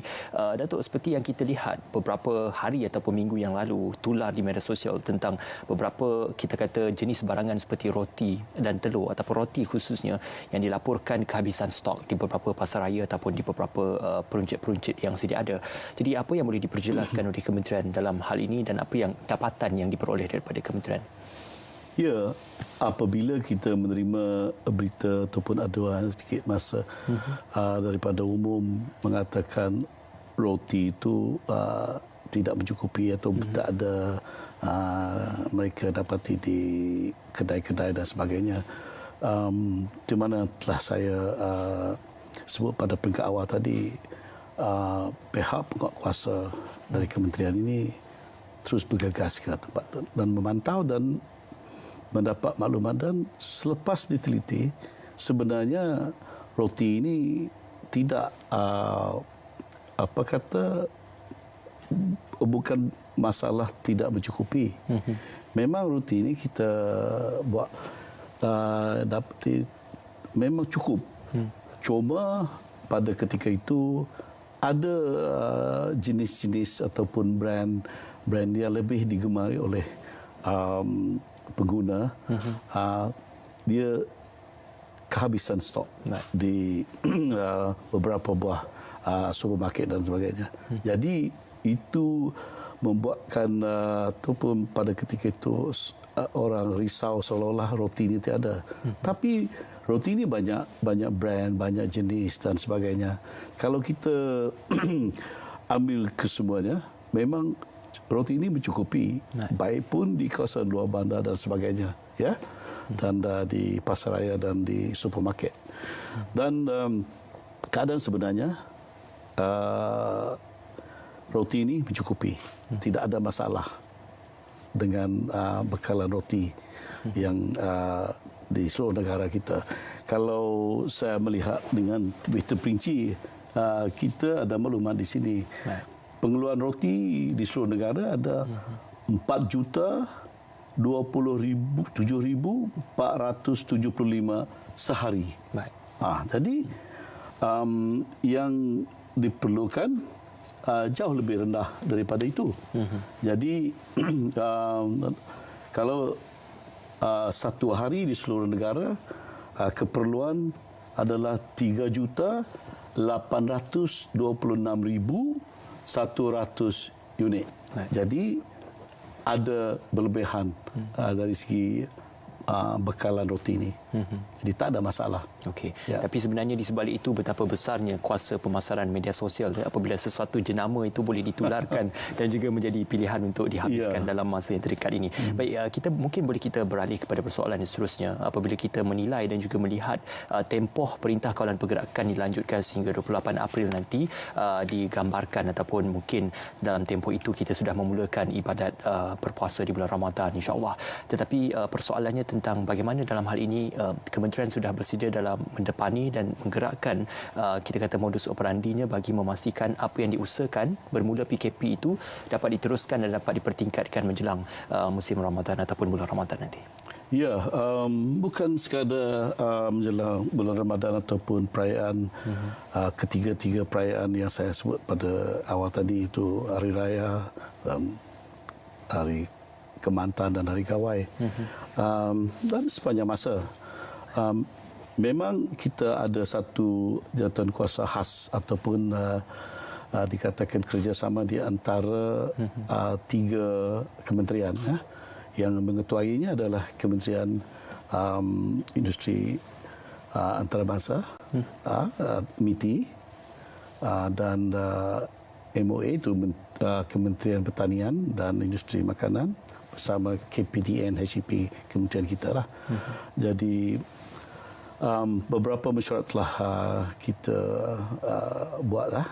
Datuk, seperti yang kita lihat beberapa hari ataupun minggu yang lalu tular di media sosial tentang beberapa kita kata jenis barangan seperti roti dan telur ataupun roti khususnya yang dilaporkan kehabisan stok di beberapa pasaraya ataupun di beberapa peruncit-peruncit yang sedia ada. Jadi apa yang boleh diperjelaskan oleh kementerian dalam hal ini dan apa yang dapatan yang diperoleh daripada kementerian? Ya, apabila kita menerima berita ataupun aduan sedikit masa daripada umum mengatakan roti itu tidak mencukupi atau tak ada mereka dapati di kedai-kedai dan sebagainya. Di mana telah saya sebut pada peringkat awal tadi, pihak penguatkuasa dari kementerian ini terus bergegas ke tempat dan memantau dan mendapat maklumat, dan selepas diteliti sebenarnya roti ini tidak bukan masalah tidak mencukupi. Memang roti ini kita buat memang cukup. Cuma pada ketika itu ada jenis-jenis ataupun brand yang lebih digemari oleh pengguna. Dia kehabisan stok di beberapa buah supermarket dan sebagainya. Jadi itu membuatkan ataupun pada ketika itu orang risau seolah-olah roti ini tiada. Tapi roti ini banyak brand, banyak jenis dan sebagainya. Kalau kita ambil kesemuanya, memang roti ini mencukupi. Baik pun di kawasan luar bandar dan sebagainya, ya. Dan di pasaraya dan di supermarket. Dan keadaan sebenarnya roti ini mencukupi. Tidak ada masalah dengan bekalan roti yang di seluruh negara kita. Kalau saya melihat dengan lebih terperinci, kita ada maklumat di sini. Pengeluaran roti di seluruh negara ada 4,27,475 sehari. Jadi yang diperlukan jauh lebih rendah daripada itu. Jadi kalau satu hari di seluruh negara keperluan adalah 3,826,100 unit. Jadi ada berlebihan dari segi bekalan roti ini. Jadi tak ada masalah. Okey. Ya. Tapi sebenarnya di sebalik itu betapa besarnya kuasa pemasaran media sosial apabila sesuatu jenama itu boleh ditularkan dan juga menjadi pilihan untuk dihabiskan dalam masa yang terdekat ini. Baik, kita kita beralih kepada persoalan yang seterusnya. Apabila kita menilai dan juga melihat tempoh Perintah Kawalan Pergerakan dilanjutkan sehingga 28 April nanti, digambarkan ataupun mungkin dalam tempoh itu kita sudah memulakan ibadat berpuasa di bulan Ramadan, insya-Allah. Tetapi persoalannya tentang bagaimana dalam hal ini kementerian sudah bersedia dalam mendepani dan menggerakkan kita kata modus operandinya bagi memastikan apa yang diusahakan bermula PKP itu dapat diteruskan dan dapat dipertingkatkan menjelang musim Ramadan ataupun bulan Ramadan nanti. Ya, bukan sekadar menjelang bulan Ramadan ataupun perayaan ketiga-tiga perayaan yang saya sebut pada awal tadi, itu Hari Raya, Hari Kemantan dan Hari Kawai. Dan sepanjang masa memang kita ada satu jawatan kuasa khas ataupun dikatakan kerjasama di antara 3 kementerian. Yang mengetuainya adalah Kementerian Industri Antarabangsa, MITI, dan MOA itu Kementerian Pertanian dan Industri Makanan bersama KPDN HEP kementerian kita lah. Jadi beberapa mesyuarat telah kita buatlah.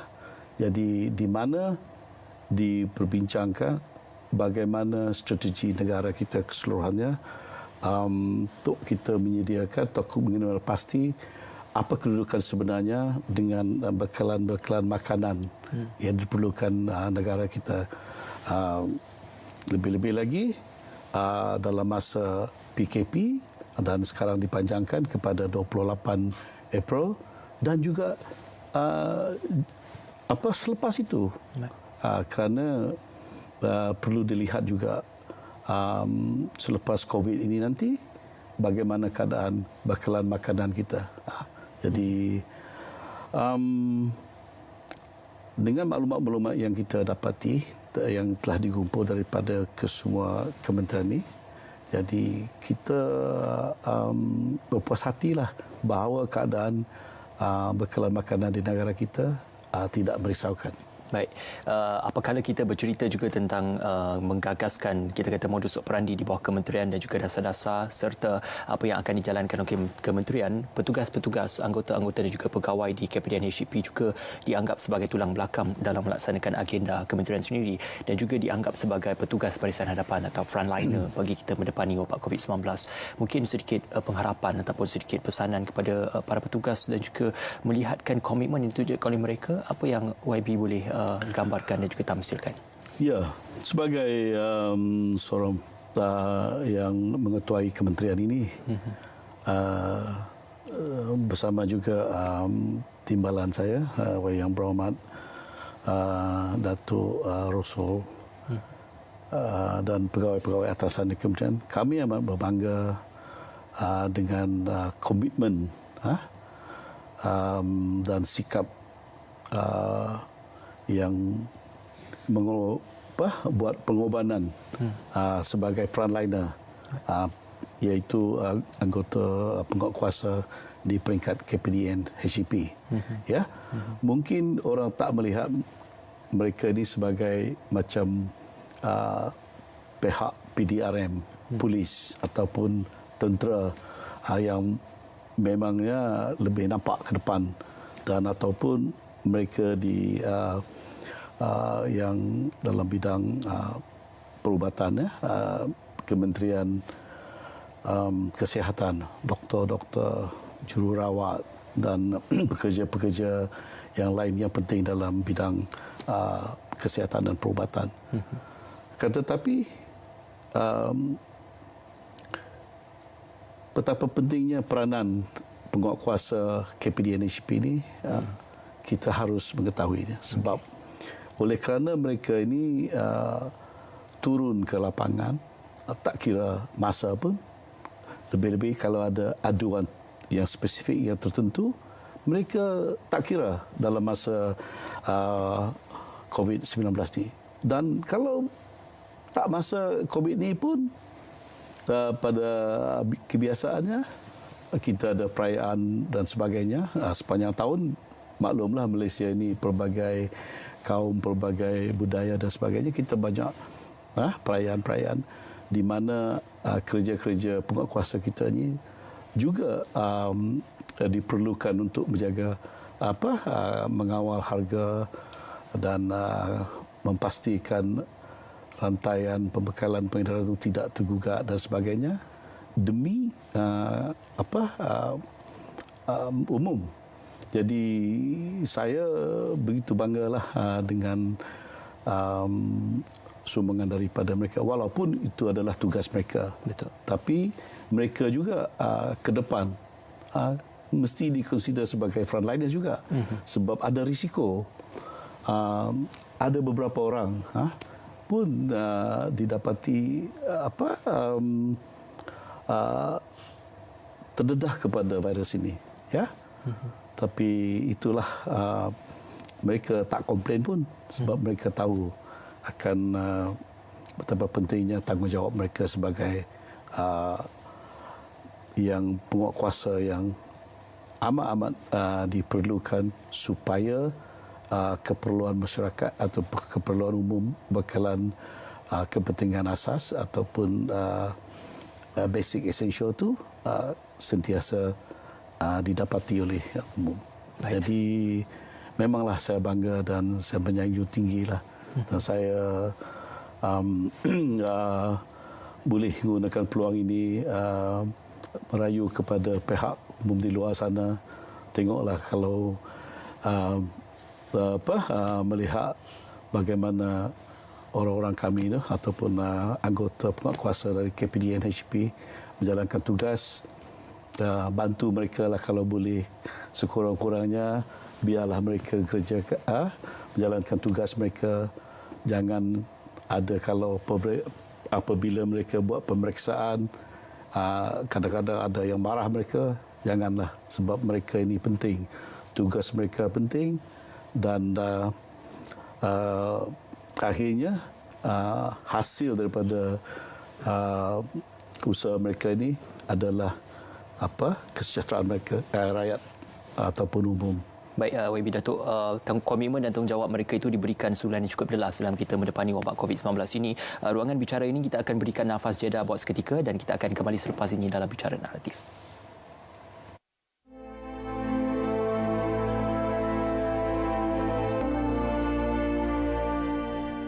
Jadi di mana diperbincangkan bagaimana strategi negara kita keseluruhannya untuk kita menyediakan atau mengenal pasti apa kedudukan sebenarnya dengan bekalan-bekalan makanan yang diperlukan negara kita. Lebih-lebih lagi dalam masa PKP dan sekarang dipanjangkan kepada 28 April dan juga selepas itu kerana perlu dilihat juga selepas COVID ini nanti bagaimana keadaan bekalan makanan kita. Jadi dengan maklumat-maklumat yang kita dapati yang telah dikumpul daripada kesemua kementerian ini, jadi kita berpuas hatilah bahawa keadaan bekalan makanan di negara kita tidak merisaukan. Baik, apakala kita bercerita juga tentang menggagaskan kita kata modus operandi di bawah kementerian dan juga dasar-dasar serta apa yang akan dijalankan oleh kementerian, petugas-petugas, anggota-anggota dan juga pegawai di KPDN HEP juga dianggap sebagai tulang belakang dalam melaksanakan agenda kementerian sendiri dan juga dianggap sebagai petugas barisan hadapan atau frontliner bagi kita mendepani wabak COVID-19. Mungkin sedikit pengharapan ataupun sedikit pesanan kepada para petugas dan juga melihatkan komitmen yang ditunjukkan oleh mereka, apa yang YB boleh gambarkan dan juga tamsilkan? Ya, sebagai seorang yang mengetuai kementerian ini, bersama juga timbalan saya, Yang Berhormat Datuk Rosul dan pegawai-pegawai atasan di kementerian, kami amat berbangga dengan komitmen dan sikap yang buat pengorbanan sebagai frontliner, iaitu anggota penguatkuasa di peringkat KPDN HEP. Ya, mungkin orang tak melihat mereka ini sebagai macam pihak PDRM, polis ataupun tentera yang memangnya lebih nampak ke depan, dan ataupun mereka di yang dalam bidang perubatan, Kementerian Kesihatan, doktor-doktor, jururawat dan pekerja-pekerja yang lain yang penting dalam bidang kesihatan dan perubatan. Tetapi betapa pentingnya peranan penguatkuasa KPDN HEP ini, kita harus mengetahuinya, sebab oleh kerana mereka ini turun ke lapangan, tak kira masa pun, lebih-lebih kalau ada aduan yang spesifik yang tertentu, mereka tak kira dalam masa COVID-19 ni. Dan kalau tak masa COVID ni pun, pada kebiasaannya kita ada perayaan dan sebagainya sepanjang tahun. Maklumlah Malaysia ini pelbagai kaum, pelbagai budaya dan sebagainya. Kita banyak perayaan-perayaan di mana kerja-kerja penguatkuasa kita ini juga diperlukan untuk menjaga mengawal harga dan memastikan rantaian pembekalan pengedaran itu tidak tergugat dan sebagainya demi umum. Jadi saya begitu banggalah dengan sumbangan daripada mereka, walaupun itu adalah tugas mereka. Betul. Tapi mereka juga ke depan mesti dikonsider sebagai frontliner juga, sebab ada risiko. Ada beberapa orang pun didapati terdedah kepada virus ini, ya. Tapi itulah mereka tak komplain pun sebab mereka tahu akan betapa pentingnya tanggungjawab mereka sebagai yang penguatkuasa yang amat-amat diperlukan supaya keperluan masyarakat atau keperluan umum bekalan kepentingan asas ataupun basic essential tu sentiasa didapati oleh umum. Baik. Jadi memanglah saya bangga dan saya menyanjung tinggilah dan saya boleh menggunakan peluang ini merayu kepada pihak umum di luar sana, tengoklah kalau melihat bagaimana orang-orang kami itu ataupun anggota penguatkuasa dari KPDN HCP menjalankan tugas, bantu mereka lah kalau boleh, sekurang-kurangnya biarlah mereka kerja menjalankan tugas mereka. Jangan ada kalau apabila mereka buat pemeriksaan kadang-kadang ada yang marah mereka, janganlah, sebab mereka ini penting, tugas mereka penting dan akhirnya hasil daripada usaha mereka ini adalah kesejahteraan mereka, rakyat ataupun umum. Baik, YB Datuk, komitmen dan tanggungjawab mereka itu diberikan sebulan yang cukup jelas dalam kita mendepani wabak COVID-19 ini. Ruangan bicara ini kita akan berikan nafas jeda buat seketika dan kita akan kembali selepas ini dalam Bicara Naratif.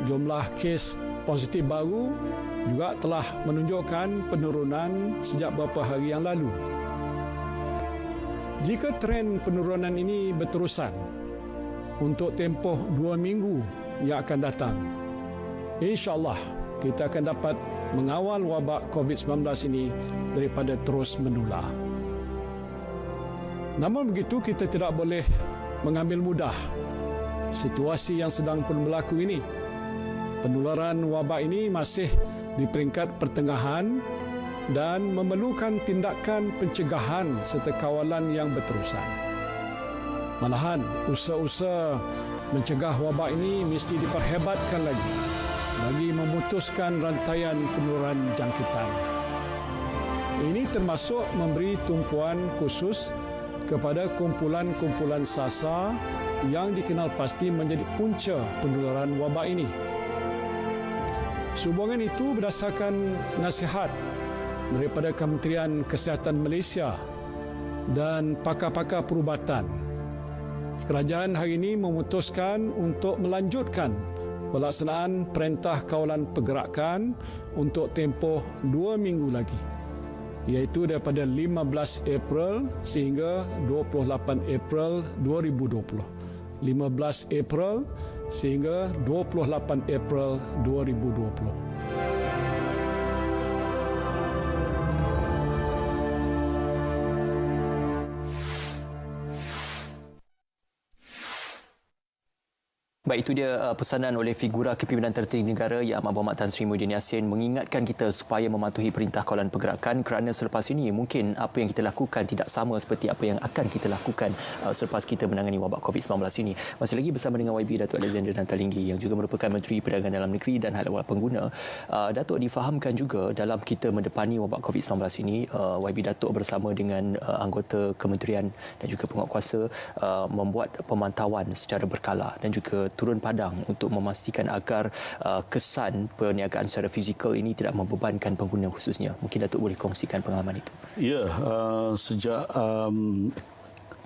Jumlah kes positif baru juga telah menunjukkan penurunan sejak beberapa hari yang lalu. Jika tren penurunan ini berterusan untuk tempoh 2 minggu yang akan datang, insya-Allah kita akan dapat mengawal wabak COVID-19 ini daripada terus menular. Namun begitu, kita tidak boleh mengambil mudah situasi yang sedang pun berlaku ini. Penularan wabak ini masih di peringkat pertengahan dan memerlukan tindakan pencegahan serta kawalan yang berterusan. Malahan, usaha-usaha mencegah wabak ini mesti diperhebatkan lagi bagi memutuskan rantaian penularan jangkitan. Ini termasuk memberi tumpuan khusus kepada kumpulan-kumpulan sasar yang dikenal pasti menjadi punca penularan wabak ini. Sehubungan itu, berdasarkan nasihat daripada Kementerian Kesihatan Malaysia dan pakar-pakar perubatan, kerajaan hari ini memutuskan untuk melanjutkan pelaksanaan Perintah Kawalan Pergerakan untuk tempoh 2 minggu lagi, iaitu daripada 15 April sehingga 28 April 2020. 15 April sehingga 28 April 2020. Baik, itu dia pesanan oleh figura kepimpinan tertinggi negara Yang Amat Berhormat Tan Sri Muhyiddin Yassin mengingatkan kita supaya mematuhi Perintah Kawalan Pergerakan kerana selepas ini mungkin apa yang kita lakukan tidak sama seperti apa yang akan kita lakukan selepas kita menangani wabak COVID-19 ini. Masih lagi bersama dengan YB Datuk Alexander Nantalinggi yang juga merupakan Menteri Perdagangan Dalam Negeri dan Hal Ehwal Pengguna. Datuk, difahamkan juga dalam kita mendepani wabak COVID-19 ini, YB Datuk bersama dengan anggota kementerian dan juga penguatkuasa membuat pemantauan secara berkala dan juga turun padang untuk memastikan agar kesan perniagaan secara fizikal ini tidak membebankan pengguna khususnya. Mungkin Datuk boleh kongsikan pengalaman itu. Ya, sejak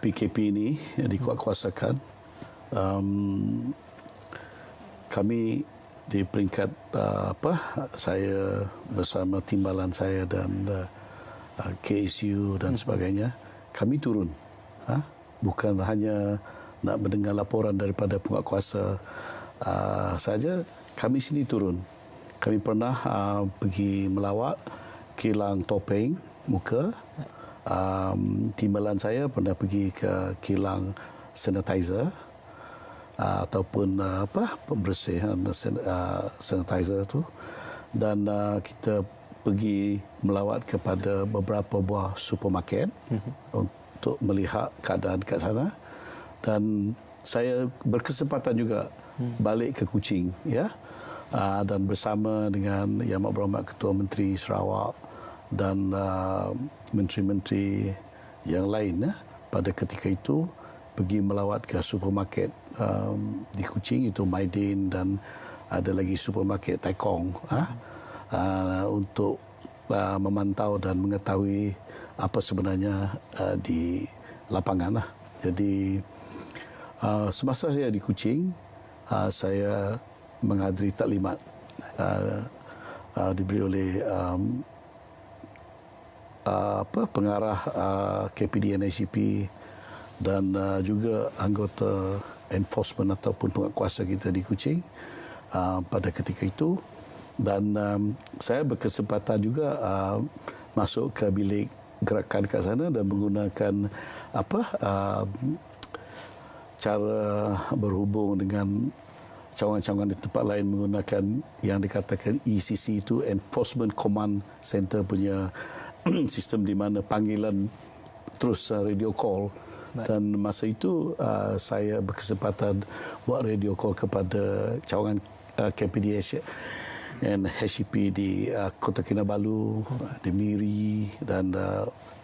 PKP ini dikuatkuasakan, kami di peringkat saya bersama timbalan saya dan KSU dan sebagainya, kami turun. Bukan hanya nak mendengar laporan daripada penguatkuasa saja, kami sini turun. Kami pernah pergi melawat kilang topeng muka. Timbalan saya pernah pergi ke kilang sanitizer ataupun pembersihan sanitizer tu, dan kita pergi melawat kepada beberapa buah supermarket untuk melihat keadaan kat sana. Dan saya berkesempatan juga balik ke Kuching, ya, dan bersama dengan Yang Amat Berhormat Ketua Menteri Sarawak dan menteri-menteri yang lain, ya, pada ketika itu pergi melawat ke supermarket di Kuching, itu Maidin, dan ada lagi supermarket Taikong, untuk memantau dan mengetahui apa sebenarnya di lapangan. Jadi semasa saya di Kuching, saya menghadiri taklimat diberi oleh pengarah KPDN HCP dan juga anggota enforcement ataupun penguatkuasa kita di Kuching pada ketika itu. Dan saya berkesempatan juga masuk ke bilik gerakan kat sana dan menggunakan cara berhubung dengan cawangan-cawangan di tempat lain menggunakan yang dikatakan ECC, itu Enforcement Command Center punya sistem di mana panggilan terus radio call. Dan masa itu saya berkesempatan buat radio call kepada cawangan KPDH dan HCP di Kota Kinabalu, di Miri, dan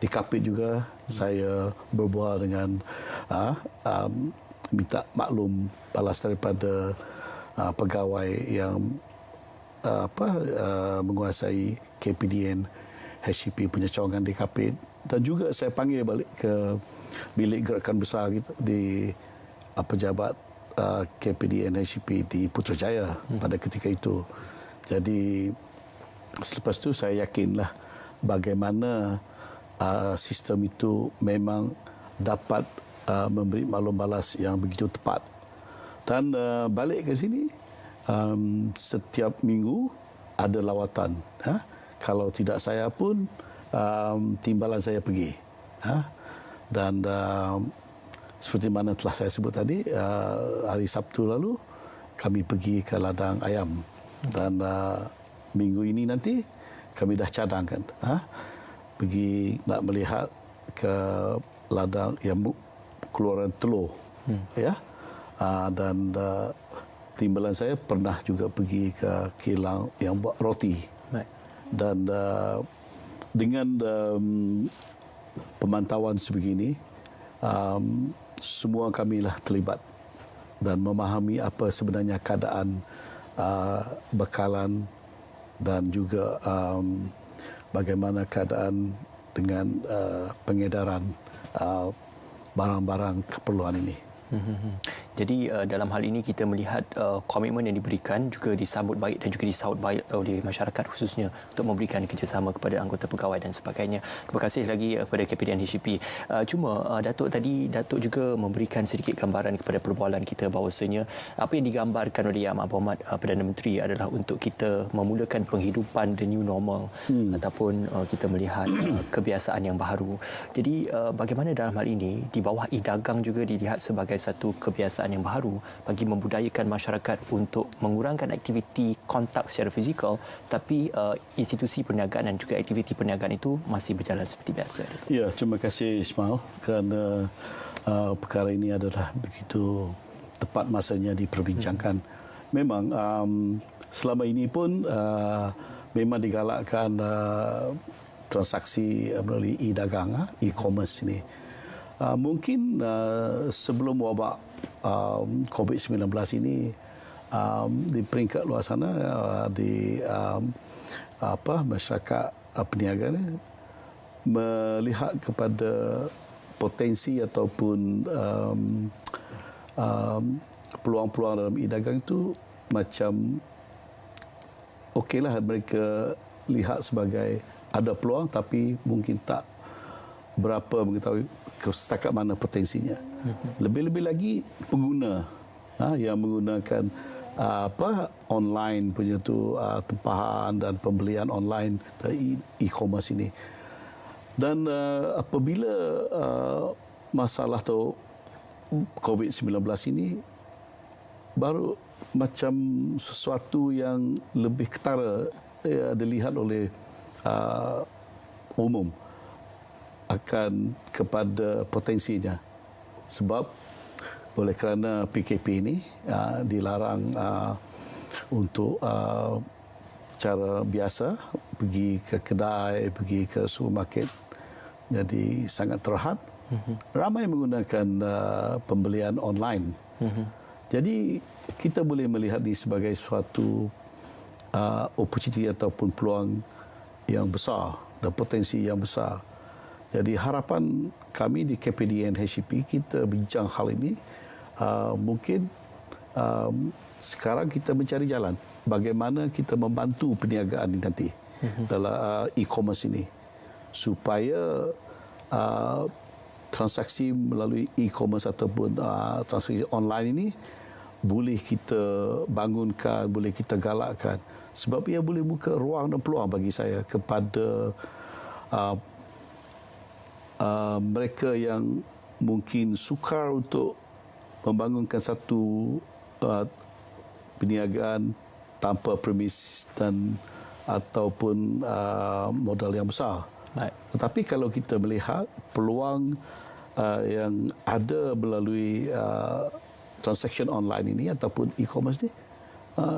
di Kapit juga. Saya berbual dengan minta maklum balas daripada pegawai yang menguasai KPDN HCP punya cawangan di Kapit. Dan juga saya panggil balik ke bilik gerakan besar kita di pejabat KPDN HCP di Putrajaya pada ketika itu. Jadi selepas itu saya yakinlah bagaimana sistem itu memang dapat memberi maklum balas yang begitu tepat. Dan balik ke sini, setiap minggu ada lawatan. Kalau tidak saya pun, timbalan saya pergi. Dan seperti mana telah saya sebut tadi, hari Sabtu lalu kami pergi ke ladang ayam. Dan minggu ini nanti kami dah cadangkan pergi nak melihat ke ladang yang keluaran telur, ya. Dan timbalan saya pernah juga pergi ke kilang yang buat roti. Dan dengan pemantauan sebegini, semua kamilah terlibat dan memahami apa sebenarnya keadaan bekalan dan juga bagaimana keadaan dengan pengedaran barang-barang keperluan ini. Jadi dalam hal ini kita melihat komitmen yang diberikan juga disambut baik dan juga disahut baik oleh masyarakat khususnya untuk memberikan kerjasama kepada anggota pegawai dan sebagainya. Terima kasih lagi kepada KPDN HCP. Cuma Datuk juga memberikan sedikit gambaran kepada perbualan kita bahawasanya apa yang digambarkan oleh Yang Amat Berhormat Perdana Menteri adalah untuk kita memulakan penghidupan the new normal ataupun kita melihat kebiasaan yang baru. Jadi bagaimana dalam hal ini di bawah e-dagang juga dilihat sebagai satu kebiasaan yang baru bagi membudayakan masyarakat untuk mengurangkan aktiviti kontak secara fizikal, tapi institusi perniagaan dan juga aktiviti perniagaan itu masih berjalan seperti biasa. Ya, terima kasih Ismail kerana perkara ini adalah begitu tepat masanya diperbincangkan. Memang selama ini pun memang digalakkan transaksi melalui e-dagang, e-commerce ini. Mungkin sebelum wabak COVID-19 ini di peringkat luar sana di masyarakat perniagaan melihat kepada potensi ataupun peluang-peluang dalam e-dagang itu macam okeylah mereka lihat sebagai ada peluang tapi mungkin tak berapa mengetahui setakat mana potensinya. Lebih-lebih lagi pengguna yang menggunakan online punya tu tempahan dan pembelian online e-commerce ini. Dan apabila masalah tu COVID-19 ini baru macam sesuatu yang lebih ketara dilihat oleh umum akan kepada potensinya. Sebab oleh kerana PKP ini dilarang untuk cara biasa pergi ke kedai, pergi ke supermarket. Jadi sangat terhad. Ramai menggunakan pembelian online. Jadi kita boleh melihat ini sebagai suatu opportunity ataupun peluang yang besar dan potensi yang besar. Jadi harapan kami di KPDN HCP, kita bincang hal ini, mungkin sekarang kita mencari jalan bagaimana kita membantu perniagaan ini nanti dalam e-commerce ini supaya transaksi melalui e-commerce ataupun transaksi online ini boleh kita bangunkan, boleh kita galakkan, sebab ia boleh buka ruang dan peluang bagi saya kepada mereka yang mungkin sukar untuk membangunkan satu perniagaan tanpa premis dan ataupun modal yang besar. Baik. Tetapi kalau kita melihat peluang yang ada melalui transaction online ini ataupun e-commerce ni,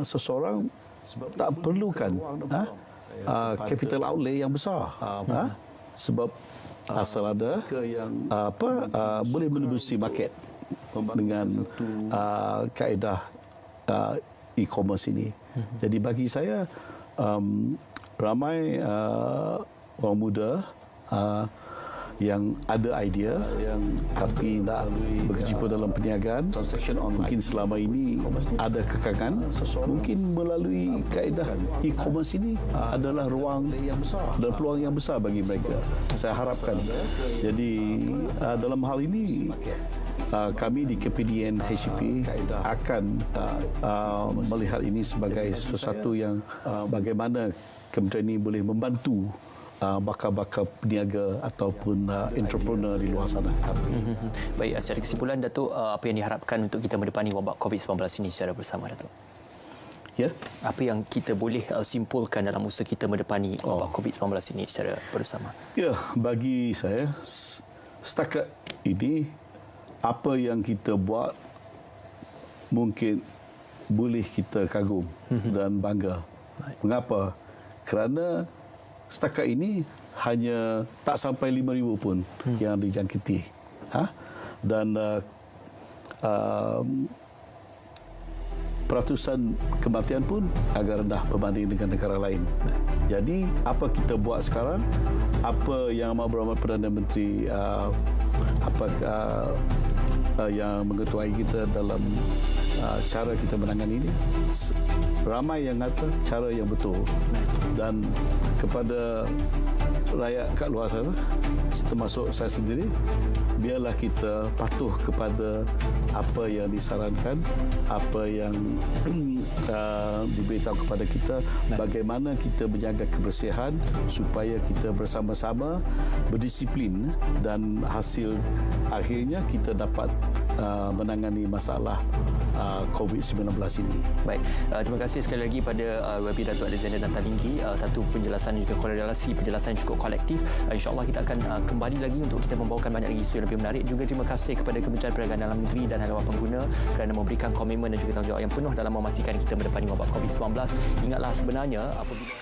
seseorang tak perlukan capital outlay yang besar, sebab asal ada boleh menembusi market dengan kaedah e-commerce ini. Jadi bagi saya ramai orang muda yang ada idea tapi nak berkecimpung dalam perniagaan, mungkin selama ini ada kekangan, mungkin melalui kaedah e-commerce ini adalah ruang dan peluang yang besar bagi mereka. Saya harapkan. Jadi dalam hal ini kami di KPDN HCP akan melihat ini sebagai sesuatu yang bagaimana kementerian ini boleh membantu bakal-bakal peniaga ataupun entrepreneur di luar sana. Baik, secara kesimpulan Datuk, apa yang diharapkan untuk kita mendepani wabak COVID-19 ini secara bersama, Datuk? Ya. Apa yang kita boleh simpulkan dalam usaha kita mendepani wabak COVID-19 ini secara bersama? Ya, bagi saya setakat ini apa yang kita buat mungkin boleh kita kagum dan bangga. Mengapa? Kerana setakat ini hanya tak sampai 5,000 pun yang dijangkiti. Dan peratusan kematian pun agak rendah berbanding dengan negara lain. Jadi apa kita buat sekarang, apa yang Amat Berhormat Perdana Menteri yang mengetuai kita dalam cara kita menangani ini, ramai yang kata cara yang betul. Dan kepada rakyat kat luar sana, termasuk saya sendiri, biarlah kita patuh kepada apa yang disarankan, apa yang diberitahu kepada kita, bagaimana kita menjaga kebersihan supaya kita bersama-sama berdisiplin dan hasil akhirnya kita dapat menangani masalah COVID-19 ini. Baik, terima kasih sekali lagi pada WB Datuk Alexander Nathalinggi, satu penjelasan juga korelasi penjelasan yang cukup kolektif. InsyaAllah kita akan kembali lagi untuk kita membawakan banyak lagi isu yang lebih menarik. Juga terima kasih kepada Kementerian Perdagangan Dalam Negeri dan Halaman Pengguna kerana memberikan komitmen dan juga tanggungjawab yang penuh dalam memastikan kita mendepani wabak COVID-19. Ingatlah sebenarnya apabila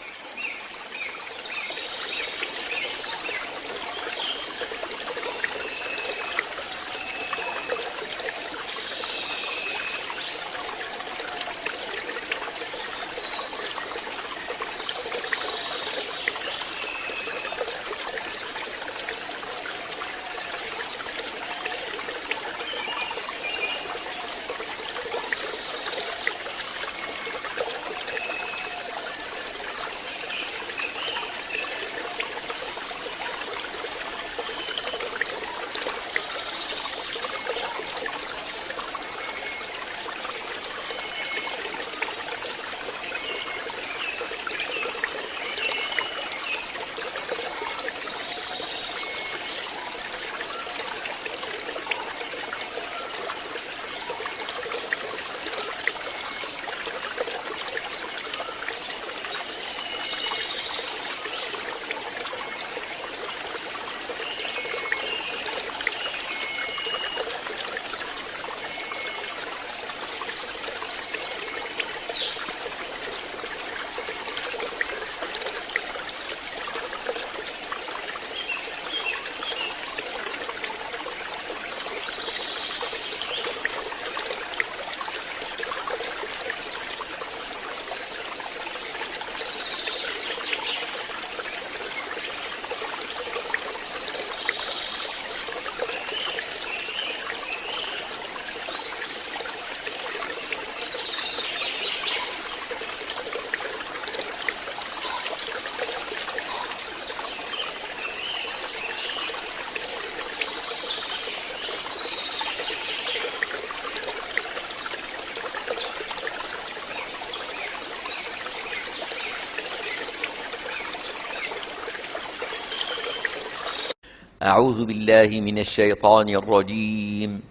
أعوذ بالله من الشيطان الرجيم.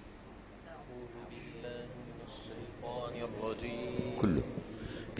كله.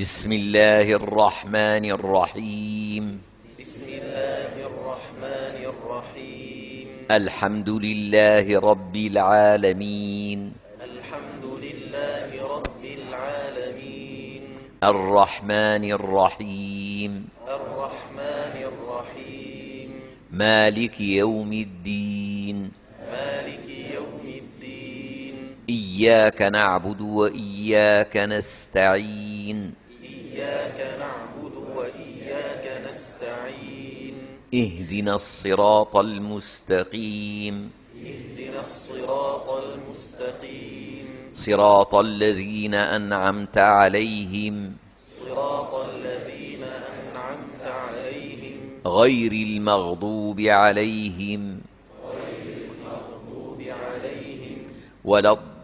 بسم الله الرحمن الرحيم. بسم الله الرحمن الرحيم. الحمد لله رب العالمين. الحمد لله رب العالمين. الرحمن الرحيم. الرحمن الرحيم. مالك يوم الدين. مالك يوم الدين. إياك نعبد وإياك نستعين. إياك نعبد وإياك نستعين. اهدنا الصراط المستقيم. اهدنا الصراط المستقيم. صراط الذين أنعمت عليهم. صراط الذين أنعمت عليهم. غير المغضوب عليهم. غير المغضوب عليهم. ولا الضالين.